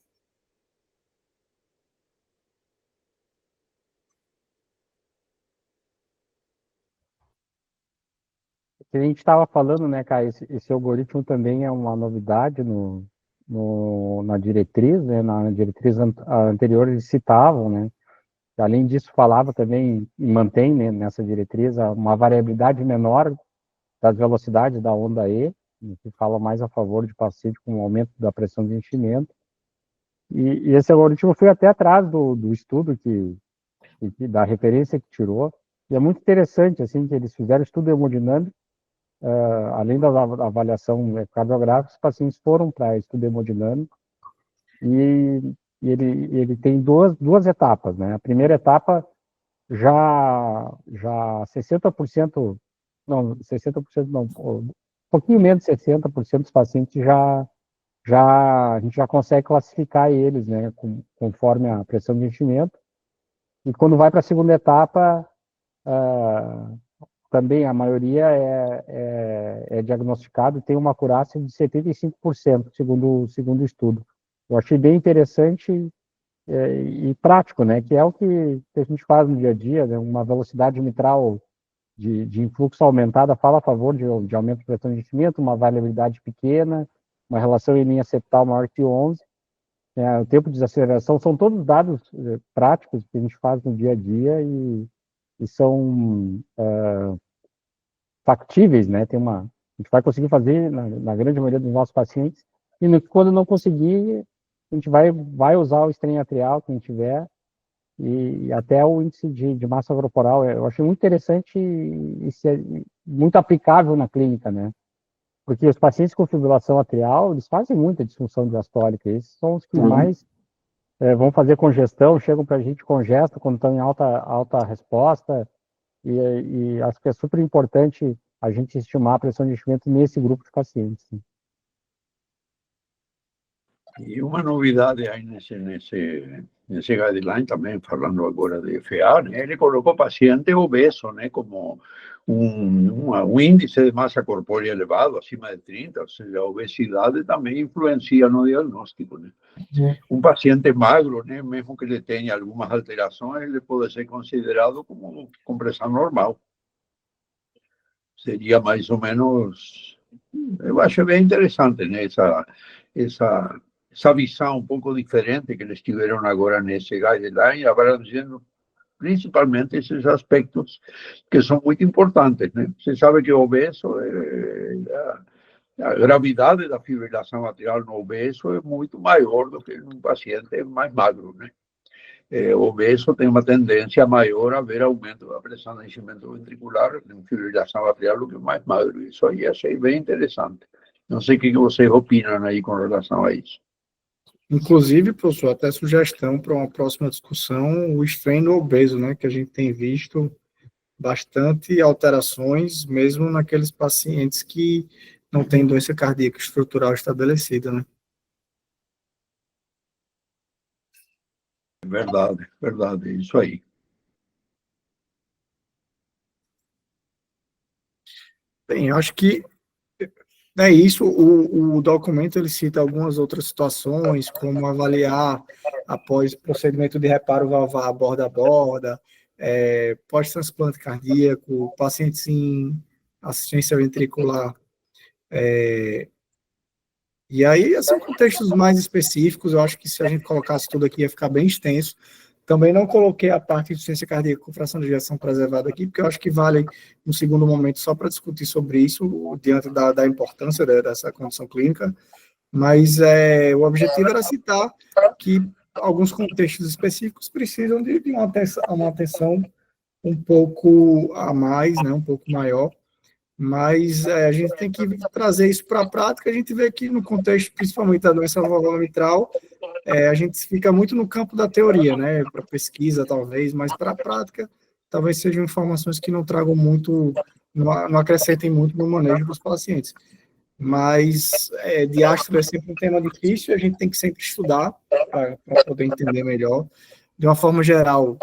A gente estava falando, né, Caio, esse algoritmo também é uma novidade na diretriz, né, na diretriz anterior eles citavam, né, além disso falava também, e mantém, né, nessa diretriz, uma variabilidade menor das velocidades da onda E, que fala mais a favor de paciente com aumento da pressão de enchimento, e esse algoritmo foi até atrás do estudo da referência que tirou, e é muito interessante, assim, que eles fizeram estudo hemodinâmico, além da avaliação cardiográfica, os pacientes foram para estudo hemodinâmico e ele tem duas etapas, né? A primeira etapa já 60%, não, 60% não, um pouquinho menos de 60% dos pacientes a gente já consegue classificar eles, né, conforme a pressão de enchimento. E quando vai para a segunda etapa, também a maioria é diagnosticado e tem uma acurácia de 75%, segundo o estudo. Eu achei bem interessante e prático, né, que é o que a gente faz no dia a dia, né, uma velocidade mitral de influxo aumentada fala a favor de aumento de pressão de enchimento, uma variabilidade pequena, uma relação em linha septal maior que 11, o tempo de desaceleração, são todos dados práticos que a gente faz no dia a dia e são factíveis, né? A gente vai conseguir fazer na grande maioria dos nossos pacientes, e quando não conseguir, a gente vai usar o estreito atrial, quem tiver, e até o índice de massa corporal. Eu achei muito interessante e muito aplicável na clínica, né? Porque os pacientes com fibrilação atrial, eles fazem muita disfunção diastólica. Esses são os que mais vão fazer congestão, chegam para a gente congesta quando estão em alta resposta. E acho que é super importante a gente estimar a pressão de enchimento nesse grupo de pacientes. E uma novidade aí nesse guideline também, falando agora de FA, né, ele colocou paciente obeso, né, como um índice de massa corpórea elevado, acima de 30, ou seja, a obesidade também influencia no diagnóstico, né? Um paciente magro, né, mesmo que ele tenha algumas alterações, ele pode ser considerado como compressão normal. Seria mais ou menos, eu acho bem interessante, né, essa visão um pouco diferente que eles tiveram agora nesse guideline, abrangendo principalmente esses aspectos que são muito importantes, né? Você sabe que o obeso, a gravidade da fibrilação atrial no obeso é muito maior do que num paciente mais magro, né? O obeso tem uma tendência maior a haver aumento da pressão de enchimento ventricular em fibrilação atrial do que mais magro. Isso aí achei bem interessante. Não sei o que vocês opinam aí com relação a isso. Inclusive, professor, até sugestão para uma próxima discussão, o strain obeso, né, que a gente tem visto bastante alterações, mesmo naqueles pacientes que não têm doença cardíaca estrutural estabelecida, né? Verdade, isso aí. Bem, acho que é isso. O documento ele cita algumas outras situações, como avaliar após procedimento de reparo valvar borda a borda, pós-transplante cardíaco, pacientes em assistência ventricular. E aí, são contextos mais específicos. Eu acho que se a gente colocasse tudo aqui ia ficar bem extenso. Também não coloquei a parte de insuficiência cardíaca com fração de ejeção preservada aqui, porque eu acho que vale um segundo momento só para discutir sobre isso, diante da importância dessa condição clínica. Mas o objetivo era citar que alguns contextos específicos precisam de uma atenção um pouco a mais, né, um pouco maior. Mas a gente tem que trazer isso para a prática. A gente vê que no contexto, principalmente da doença valvular mitral, a gente fica muito no campo da teoria, né, para pesquisa talvez, mas para a prática talvez sejam informações que não tragam muito, não acrescentem muito no manejo dos pacientes. Mas diástole é sempre um tema difícil e a gente tem que sempre estudar para poder entender melhor. De uma forma geral,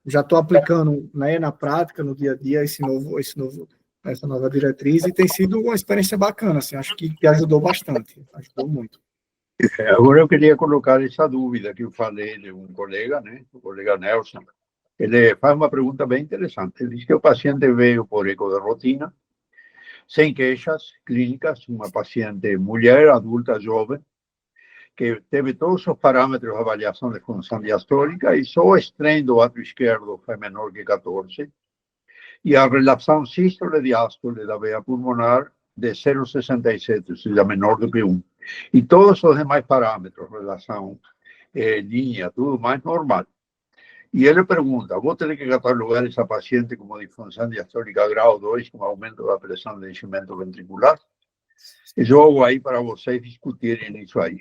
já estou aplicando, né, na prática, no dia a dia, essa nova diretriz, e tem sido uma experiência bacana, assim, acho que ajudou bastante, ajudou muito. Agora eu queria colocar essa dúvida que eu falei de um colega, né, o colega Nelson. Ele faz uma pergunta bem interessante. Ele diz que o paciente veio por eco de rotina, sem queixas clínicas, uma paciente mulher, adulta, jovem, que teve todos os parâmetros de avaliação de função diastólica e só o strain do átrio esquerdo foi menor que 14, e a relação sístole-diástole da veia pulmonar de 0,67, ou seja, menor do que 1. E todos os demais parâmetros, relação, linha, tudo mais normal. E ele pergunta, vou ter que catalogar essa paciente como disfunção diastólica grau 2, com aumento da pressão de enchimento ventricular? Eu jogo aí para vocês discutirem isso aí.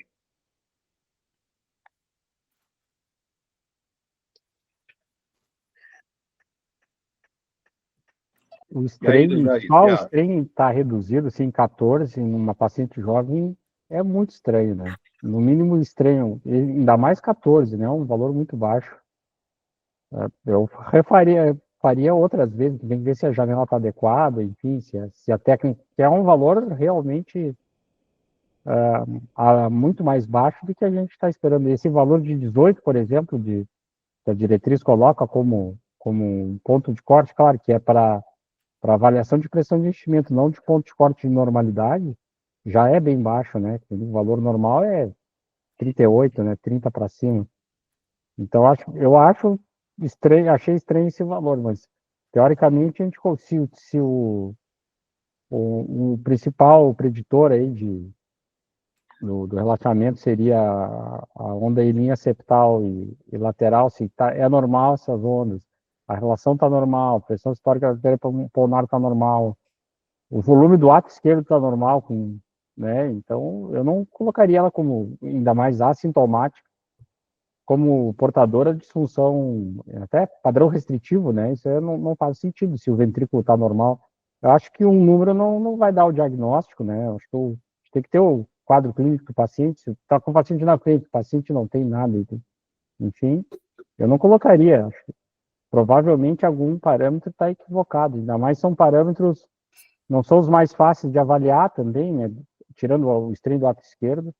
o E aí, strain, Jair, só o já, strain está reduzido, assim, em 14, numa paciente jovem, é muito estranho, né? No mínimo estranho, ainda mais 14, né? Um valor muito baixo. Eu faria outras vezes, tem que ver se a janela está adequada, enfim, se a técnica, que é um valor realmente muito mais baixo do que a gente está esperando. Esse valor de 18, por exemplo, que a diretriz coloca como um ponto de corte, claro que é para avaliação de pressão de enchimento, não de ponto de corte de normalidade, já é bem baixo, né? O valor normal é 38, né? 30 para cima. Então, eu acho estranho, achei estranho esse valor, mas teoricamente a gente se o principal preditor aí do relaxamento seria a onda em linha septal e lateral, se é normal essas ondas, a relação está normal, a pressão histórica arterial pulmonar está normal, o volume do ato esquerdo está normal, né? Então eu não colocaria ela como ainda mais assintomática, como portadora de disfunção, até padrão restritivo, né? Isso não faz sentido se o ventrículo está normal. Eu acho que um número não vai dar o diagnóstico, né? Eu acho que tem que ter o quadro clínico do paciente. Se está com o paciente na frente, o paciente não tem nada, enfim, eu não colocaria. Acho que provavelmente algum parâmetro está equivocado. Ainda mais são parâmetros, não são os mais fáceis de avaliar também, né? Tirando o strain do ato esquerdo,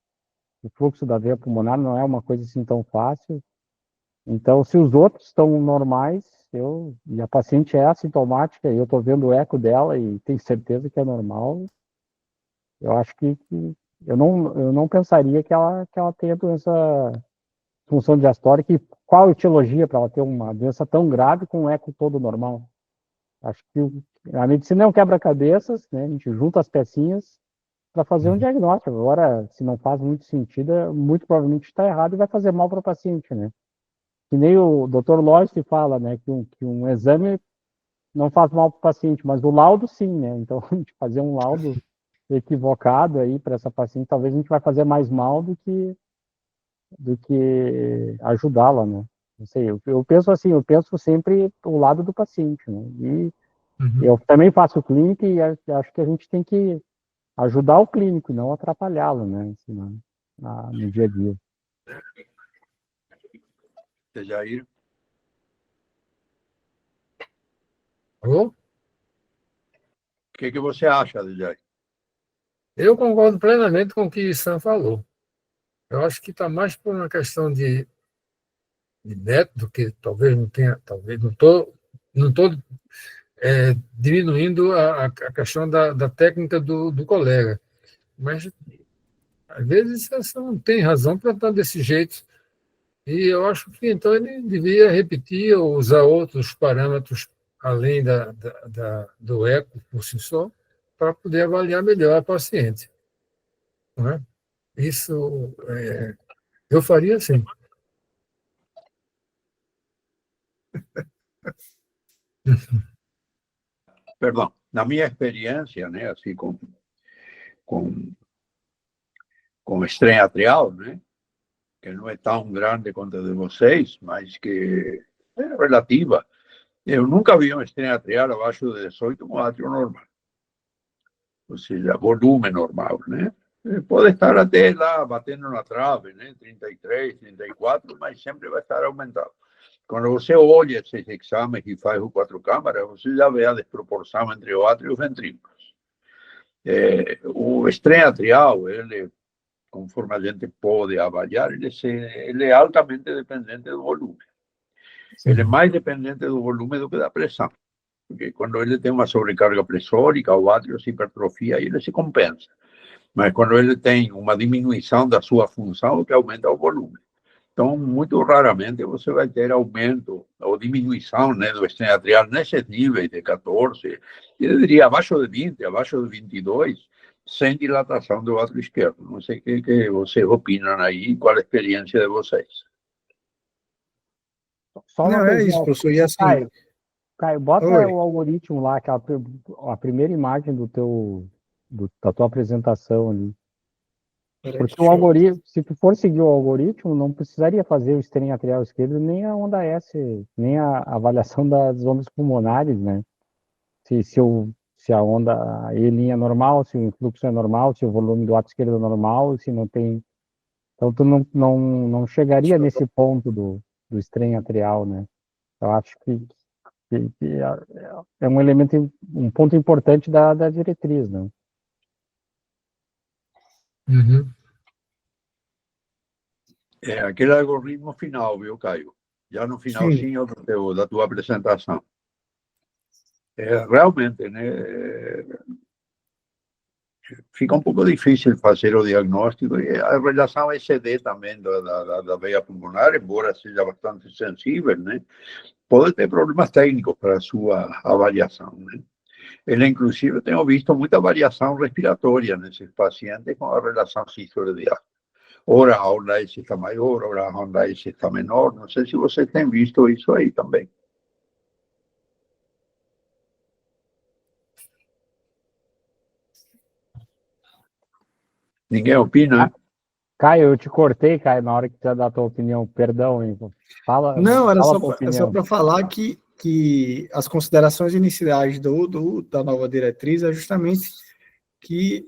o fluxo da veia pulmonar não é uma coisa assim tão fácil. Então, se os outros estão normais, e a paciente é assintomática, e eu estou vendo o eco dela e tenho certeza que é normal, eu acho que eu não pensaria que ela tenha doença, função diastólica, e qual a etiologia para ela ter uma doença tão grave com o eco todo normal. Acho que a medicina é um quebra-cabeças, né? A gente junta as pecinhas para fazer um diagnóstico. Agora, se não faz muito sentido, muito provavelmente está errado e vai fazer mal para o paciente, né? Que nem o Dr. Lois fala, né, que um exame não faz mal para o paciente, mas o laudo sim, né? Então, a gente fazer um laudo equivocado aí para essa paciente, talvez a gente vai fazer mais mal do que ajudá-la, né? Não sei, eu penso assim, eu penso sempre o lado do paciente, né? E eu também faço clínica e acho que a gente tem que ajudar o clínico e não atrapalhá-lo, né? Assim, no dia a dia. Jair, Alô? o que você acha, Jair? Eu concordo plenamente com o que Sam falou. Eu acho que está mais por uma questão de método, que talvez não tenha, talvez não estou diminuindo a questão da técnica do colega, mas às vezes você não tem razão para estar desse jeito. E eu acho que então ele devia repetir ou usar outros parâmetros além do eco por si só, para poder avaliar melhor a paciente. Não é? Isso eu faria assim. Perdão, na minha experiência, né, assim, com, com estreia atrial, né, que não é tão grande quanto a de vocês, mas que é relativa. Eu nunca vi uma estreia atrial abaixo de 18 com átrio normal, ou seja, volume normal, né? Pode estar até lá batendo na trave, né? 33, 34, mas sempre vai estar aumentado. Quando você olha esses exames e faz o 4 câmaras, você já vê a desproporção entre o átrio e os ventrículos. O estresse atrial, ele, conforme a gente pode avaliar, ele é altamente dependente do volume. Ele é mais dependente do volume do que da pressão. Porque quando ele tem uma sobrecarga pressórica, o átrio se hipertrofia e ele se compensa. Mas quando ele tem uma diminuição da sua função, que aumenta o volume. Então, muito raramente você vai ter aumento ou diminuição, né, do estresse atrial nesses níveis de 14, eu diria abaixo de 20, abaixo de 22, sem dilatação do átrio esquerdo. Não sei o que vocês opinam aí, qual a experiência de vocês. Só uma Não, é coisinha, isso, professor. E assim, Caio, bota oi. o algoritmo lá, a primeira imagem da tua apresentação ali. Peraí, Porque o deixa eu... algoritmo, se tu for seguir o algoritmo, não precisaria fazer o strain atrial esquerdo, nem a onda S, nem a avaliação das ondas pulmonares, né? se a onda E' é normal, se o influxo é normal, se o volume do ato esquerdo é normal, se não tem... Então, tu não chegaria nesse ponto do strain atrial, né? Eu acho que é um elemento, um ponto importante da diretriz, né? Uhum. É aquele algoritmo final, viu, Caio? Já no finalzinho da tua apresentação. Realmente, né? Fica um pouco difícil fazer o diagnóstico. E a relação ECD também da veia pulmonar, embora seja bastante sensível, né? Pode ter problemas técnicos para a sua avaliação, né? Ele, inclusive, tenho visto muita variação respiratória nesses pacientes com a relação sístole-diástole. Ora a onda S está maior, ora a onda S está menor. Não sei se vocês têm visto isso aí também. Ninguém opina? Caio, eu te cortei, Caio, na hora que tu ia dar a tua opinião. Perdão, hein? Não, era fala a só tua opinião. para falar que as considerações iniciais da nova diretriz é justamente que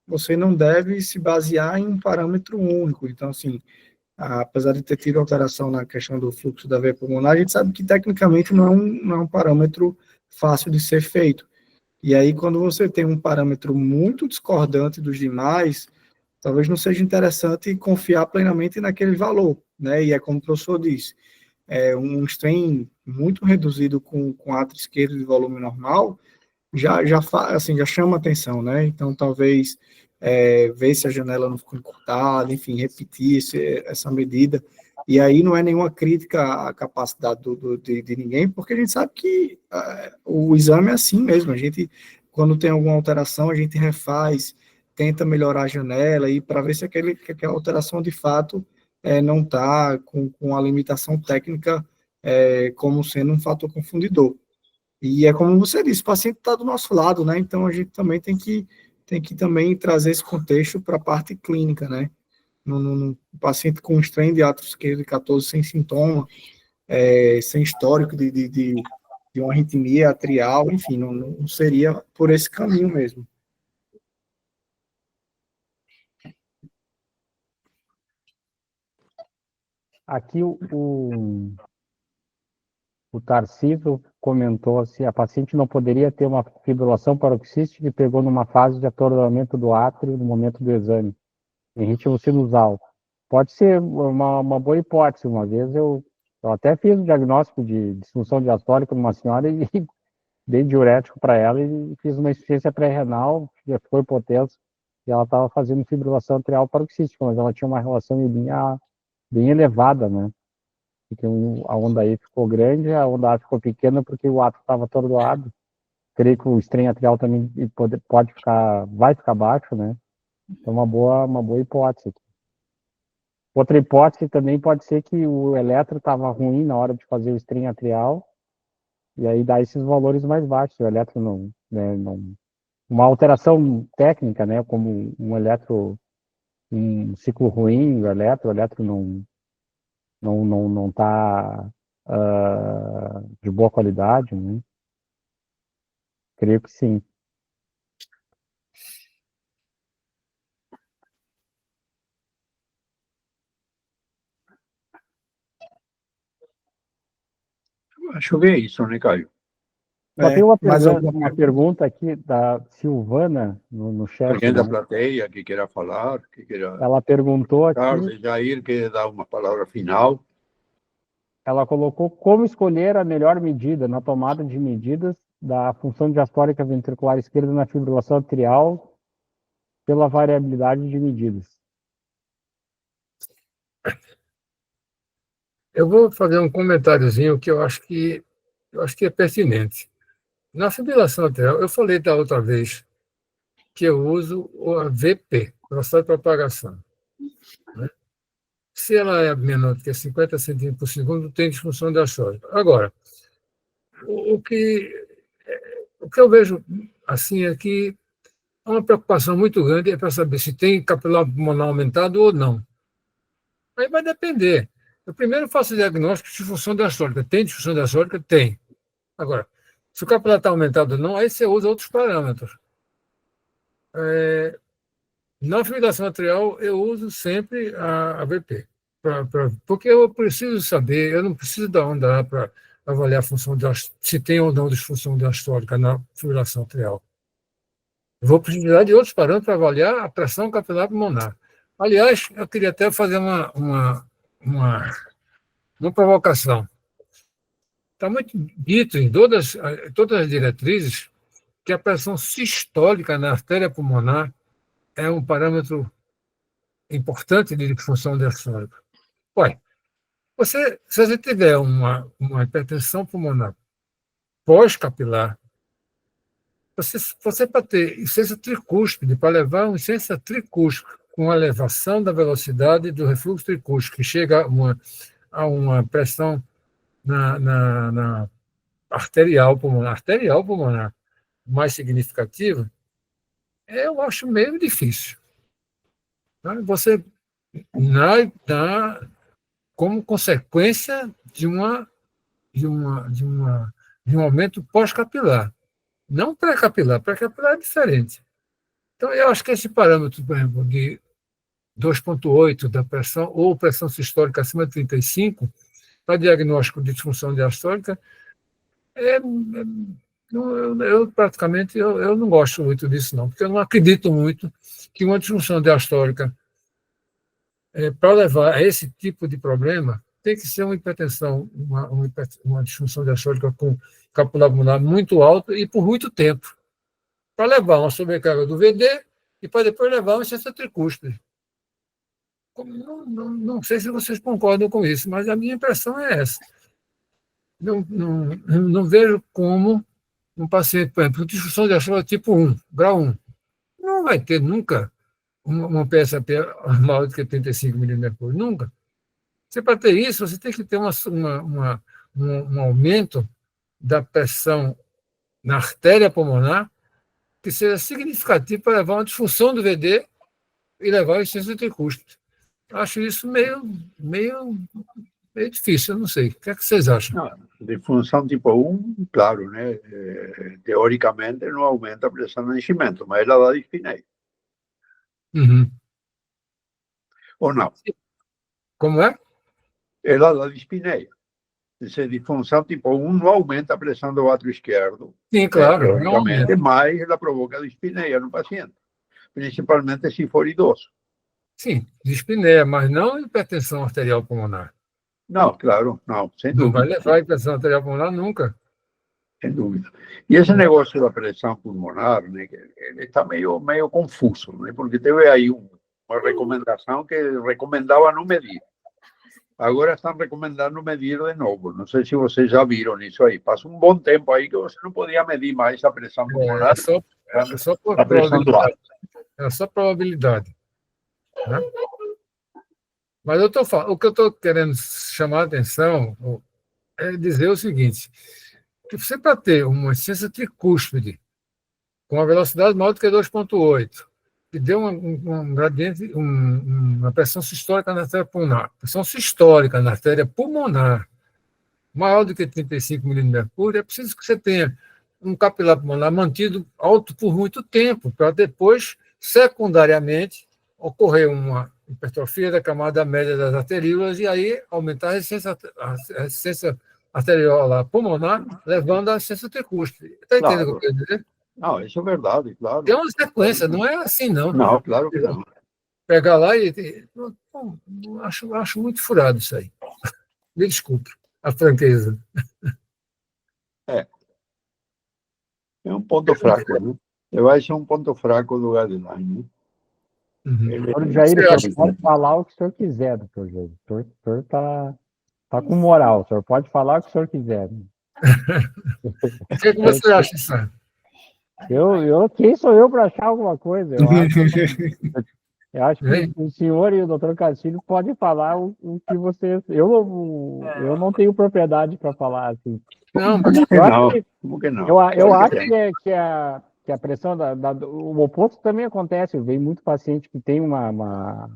você não deve se basear em um parâmetro único. Então, assim, apesar de ter tido alteração na questão do fluxo da veia pulmonar, a gente sabe que tecnicamente não é um parâmetro fácil de ser feito. E aí, quando você tem um parâmetro muito discordante dos demais, talvez não seja interessante confiar plenamente naquele valor, né? E é como o professor disse, um strain muito reduzido com átrio esquerdo de volume normal já chama atenção, né? Então, talvez ver se a janela não ficou encurtada, enfim, repetir essa medida. E aí não é nenhuma crítica à capacidade de ninguém, porque a gente sabe que o exame é assim mesmo. A gente, quando tem alguma alteração, a gente refaz, tenta melhorar a janela e para ver se aquela alteração de fato não está com a limitação técnica como sendo um fator confundidor. E é como você disse, o paciente está do nosso lado, né? Então a gente também tem que também trazer esse contexto para a parte clínica, né? No paciente com strain de átrio esquerdo de 14 sem sintoma, sem histórico de uma arritmia atrial, enfim, não seria por esse caminho mesmo. Aqui o Tarcísio comentou se a paciente não poderia ter uma fibrilação paroxística que pegou numa fase de atordoamento do átrio no momento do exame, em ritmo sinusal. Pode ser uma boa hipótese. Uma vez eu até fiz o diagnóstico de disfunção diastólica numa senhora e dei diurético para ela e fiz uma insuficiência pré-renal, já foi hipotensa, e ela estava fazendo fibrilação atrial paroxística, mas ela tinha uma relação bem elevada, né? Porque a onda E ficou grande, a onda A ficou pequena porque o átrio estava atordoado. Creio que o strain atrial também vai ficar baixo, né? Então, uma boa hipótese. Outra hipótese também pode ser que o eletro estava ruim na hora de fazer o strain atrial, e aí dá esses valores mais baixos. O eletro uma alteração técnica, né? Como um ciclo ruim, o eletro não está de boa qualidade, né? Creio que sim. Acho que é isso, né, Caio? Só tem uma pergunta aqui da Silvana no chat. Alguém da né? plateia que queira falar, que queira... Ela perguntou aqui... Jair quer dar uma palavra final. Ela colocou como escolher a melhor medida na tomada de medidas da função diastólica ventricular esquerda na fibrilação atrial pela variabilidade de medidas. Eu vou fazer um comentáriozinho que eu acho que é pertinente. Na fibrilação atrial, eu falei da outra vez que eu uso a VP, velocidade de propagação. Né? Se ela é menor do que 50 centímetros por segundo, tem disfunção diastólica. Agora, o que eu vejo assim é que uma preocupação muito grande é para saber se tem capilar pulmonar aumentado ou não. Aí vai depender. Eu primeiro faço o diagnóstico de disfunção diastólica. Tem disfunção diastólica? Tem. Agora, Se o capilar está aumentado ou não, aí você usa outros parâmetros. Na fibrilação atrial, eu uso sempre a BP, porque eu preciso saber, eu não preciso da onda para avaliar a função se tem ou não disfunção diastólica na fibrilação atrial. Eu vou precisar de outros parâmetros para avaliar a pressão capilar pulmonar. Aliás, eu queria até fazer uma provocação. Está muito dito em todas as diretrizes que a pressão sistólica na artéria pulmonar é um parâmetro importante de disfunção diastólica. Ué, se você tiver uma hipertensão pulmonar pós-capilar, você para ter insuficiência tricúspide, para levar uma insuficiência tricúspide com elevação da velocidade do refluxo tricúspide, que chega a uma pressão na arterial pulmonar mais significativa, eu acho meio difícil. Você, como consequência de um aumento pós-capilar, não pré-capilar. Pré-capilar é diferente. Então, eu acho que esse parâmetro, por exemplo, de 2,8 da pressão, ou pressão sistólica acima de 35, para diagnóstico de disfunção diastólica, eu praticamente não gosto muito disso, não, porque eu não acredito muito que uma disfunção diastólica, para levar a esse tipo de problema, tem que ser uma hipertensão, uma disfunção diastólica com capilar pulmonar muito alto e por muito tempo, para levar uma sobrecarga do VD e para depois levar uma insuficiência tricúspide. Não sei se vocês concordam com isso, mas a minha impressão é essa. Não vejo como um paciente, por exemplo, com disfunção diastólica tipo 1, grau 1, não vai ter nunca uma PSAP maior do que 35 milímetros, nunca. Para ter isso, você tem que ter um aumento da pressão na artéria pulmonar que seja significativo para levar uma disfunção do VD e levar a insuficiência tricúspide. Acho isso meio difícil, eu não sei. O que é que vocês acham? Não, de função tipo 1, claro, né? Teoricamente não aumenta a pressão no enchimento, mas ela dá dispneia. Uhum. Ou não? Como é? Ela dá dispneia. Essa disfunção tipo 1 não aumenta a pressão do átrio esquerdo. Sim, claro. Teoricamente, mas ela provoca dispneia no paciente, principalmente se for idoso. Sim, dispneia, mas não hipertensão arterial pulmonar. Não, claro, não, sem dúvida. Não vai levar a hipertensão arterial pulmonar nunca. Sem dúvida. E esse negócio da pressão pulmonar, né, ele está meio confuso, né, porque teve aí uma recomendação que recomendava não medir. Agora estão recomendando medir de novo. Não sei se vocês já viram isso aí. Passou um bom tempo aí que você não podia medir mais a pressão pulmonar. É só por a pressão do ar. É só probabilidade. Né? Mas o que eu estou querendo chamar a atenção é dizer o seguinte, que você para ter uma insuficiência tricúspide com uma velocidade maior do que 2,8, que deu um gradiente, uma pressão sistólica na artéria pulmonar, pressão sistólica na artéria pulmonar maior do que 35 milímetros, é preciso que você tenha um capilar pulmonar mantido alto por muito tempo, para depois, secundariamente, ocorrer uma hipertrofia da camada média das arteríolas e aí aumentar a resistência arterial pulmonar, levando à insuficiência tricúspide. Está entendendo o que eu quero dizer? Não, isso é verdade, claro. Tem uma sequência, não é assim, não. Não, claro que não. Pegar lá acho muito furado isso aí. Me desculpe a franqueza. É um ponto fraco, né? Vai ser um ponto fraco do guideline, né? Doutor Jair, o senhor pode falar o que o senhor quiser, doutor Jair. O senhor está com moral, o senhor pode falar o que o senhor quiser. O que você acha, Sam? Quem sou eu para achar alguma coisa? Eu acho que o senhor e o doutor Castilho podem falar o que vocês... Eu não tenho propriedade para falar assim. Não, eu acho que a pressão o oposto também acontece. Vem muito paciente que tem uma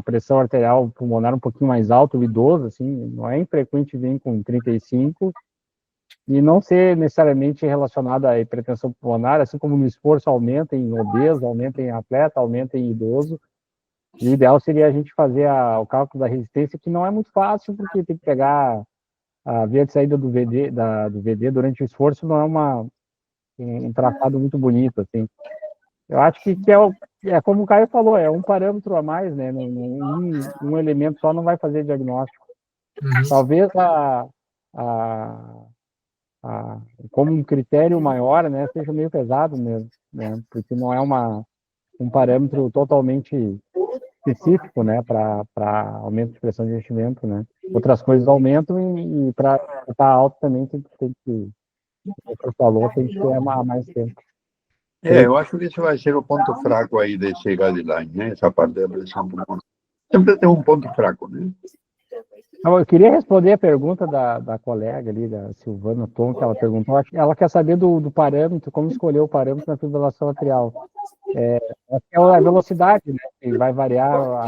pressão arterial pulmonar um pouquinho mais alta, o idoso, assim, não é infrequente vir com 35 e não ser necessariamente relacionada à hipertensão pulmonar, assim como no esforço aumenta em obeso, aumenta em atleta, aumenta em idoso. E o ideal seria a gente fazer o cálculo da resistência, que não é muito fácil, porque tem que pegar a via de saída do VD durante o esforço, não é um traçado muito bonito, assim. Eu acho que é como o Caio falou, é um parâmetro a mais, né? Um elemento só não vai fazer diagnóstico. Talvez como um critério maior, né, seja meio pesado mesmo, né? Porque não é um parâmetro totalmente específico, né, para aumento de pressão de investimento, né? Outras coisas aumentam e para estar alto também tem que, como você falou, tem que ter mais tempo. Eu acho que esse vai ser o ponto fraco aí desse guideline, né? Essa parte da pressão pulmonar. Sempre tem um ponto fraco, né? Eu queria responder a pergunta da colega ali, da Silvana Tom, que ela perguntou. Ela quer saber do parâmetro, como escolher o parâmetro na fibrilação atrial. É a velocidade, né? Que vai variar.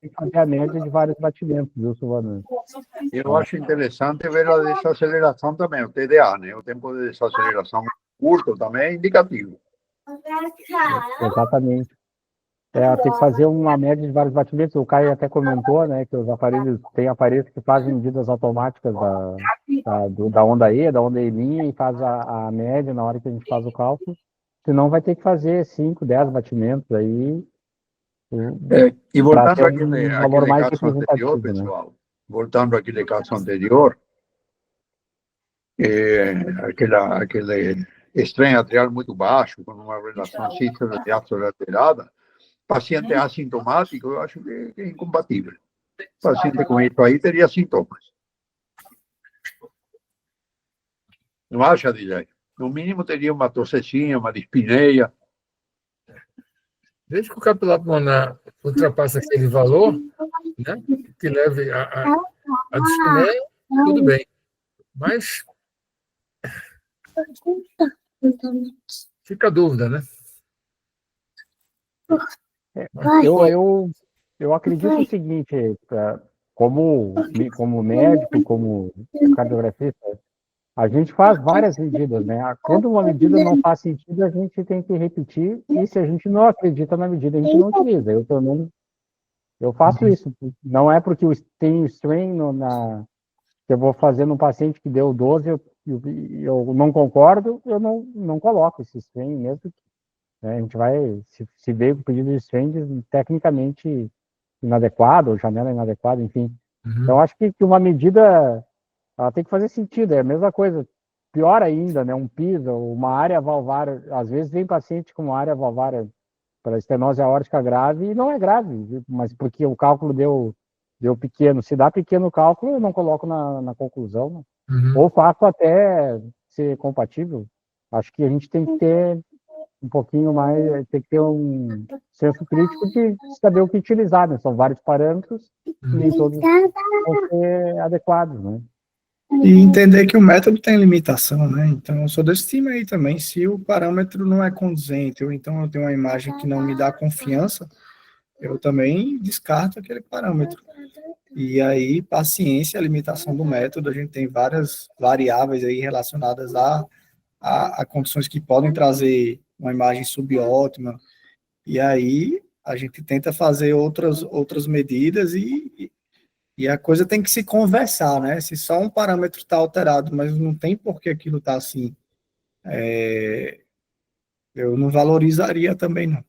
Tem que fazer a média de vários batimentos, viu, Silvana? Eu acho interessante ver a desaceleração também, o TDA, né? O tempo de desaceleração curto também é indicativo. Exatamente. Tem que fazer uma média de vários batimentos. O Caio até comentou, né, que tem aparelhos que fazem medidas automáticas da onda E, da onda E', e faz a média na hora que a gente faz o cálculo. Senão vai ter que fazer 5, 10 batimentos aí. E voltando àquele caso anterior, pessoal, voltando àquele caso anterior, aquele estresse atrial muito baixo, com uma relação sístole alterada, paciente assintomático, eu acho que é incompatível. Paciente com isso aí teria sintomas. Não acha, DJ? No mínimo teria uma tossezinha, uma dispneia. Desde que o capilar pulmonar ultrapasse aquele valor, né, que leve a dispneia, tudo bem. Mas fica a dúvida, né? Eu acredito o seguinte, como médico, como cardiografista, a gente faz várias medidas, né? Quando uma medida não faz sentido, a gente tem que repetir, e se a gente não acredita na medida, a gente não utiliza. Eu, pelo menos, eu faço isso. Não é porque tem strain que eu vou fazer num paciente que deu 12, eu não concordo, eu não coloco esse strain mesmo. Né? A gente vai, se veio com pedido de strain tecnicamente inadequado, ou janela inadequada, enfim. Então, acho que uma medida ela tem que fazer sentido, é a mesma coisa. Pior ainda, né? Um PISA, uma área valvar, às vezes vem paciente com uma área valvar para estenose aórtica grave e não é grave, mas porque o cálculo deu pequeno. Se dá pequeno cálculo, eu não coloco na conclusão, né? Ou faço até ser compatível. Acho que a gente tem que ter um pouquinho mais, tem que ter um senso crítico de saber o que utilizar, né? São vários parâmetros e nem todos vão ser adequados, né? E entender que o método tem limitação, né? Então, eu sou desse time aí também. Se o parâmetro não é condizente, ou então eu tenho uma imagem que não me dá confiança, eu também descarto aquele parâmetro. E aí, paciência, a limitação do método, a gente tem várias variáveis aí relacionadas a condições que podem trazer uma imagem subótima. E aí, a gente tenta fazer outras medidas e a coisa tem que se conversar, né? Se só um parâmetro está alterado, mas não tem por que aquilo está assim, eu não valorizaria também, não.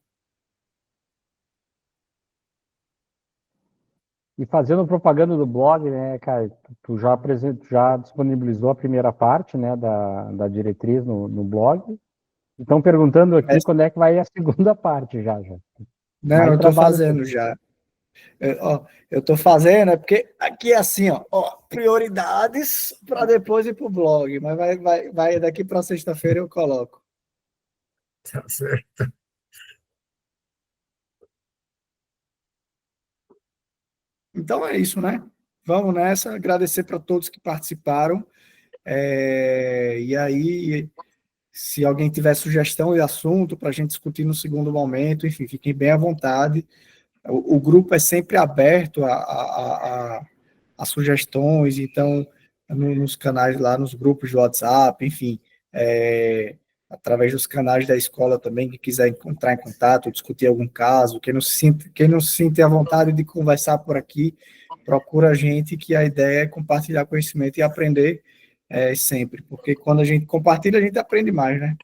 E fazendo propaganda do blog, né, cara, tu já disponibilizou a primeira parte, né, da diretriz no blog. Estão perguntando aqui quando é que vai a segunda parte já. Não, eu estou fazendo já. Eu estou fazendo, porque aqui é assim, prioridades para depois ir para o blog, mas vai daqui para sexta-feira eu coloco. Tá certo. Então é isso, né? Vamos nessa, agradecer para todos que participaram. E aí, se alguém tiver sugestão de assunto para a gente discutir no segundo momento, enfim, fiquem bem à vontade. O grupo é sempre aberto a sugestões, então nos canais lá, nos grupos de WhatsApp, enfim, através dos canais da escola também, que quiser entrar em contato, discutir algum caso, quem não se sente à vontade de conversar por aqui, procura a gente, que a ideia é compartilhar conhecimento e aprender sempre, porque quando a gente compartilha, a gente aprende mais, né?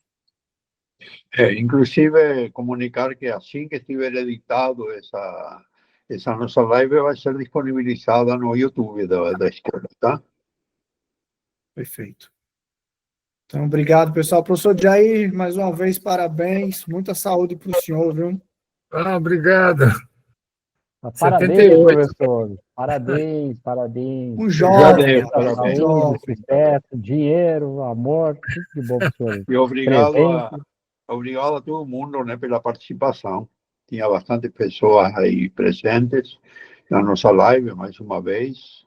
Inclusive, comunicar que assim que estiver editado essa nossa live vai ser disponibilizada no YouTube da escola, tá? Perfeito. Então, obrigado, pessoal. Professor Jair, mais uma vez, parabéns. Muita saúde para o senhor, viu? Obrigado. Parabéns, 78. professor. Parabéns, parabéns. Um jovem, parabéns. Saúde, sucesso, dinheiro, amor, tudo de bom para o senhor. E obrigado a todo mundo, né, pela participação. Tinha bastante pessoas aí presentes na nossa live, mais uma vez.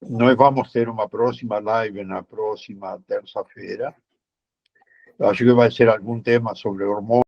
Nós vamos ter uma próxima live na próxima terça-feira. Acho que vai ser algum tema sobre hormônios.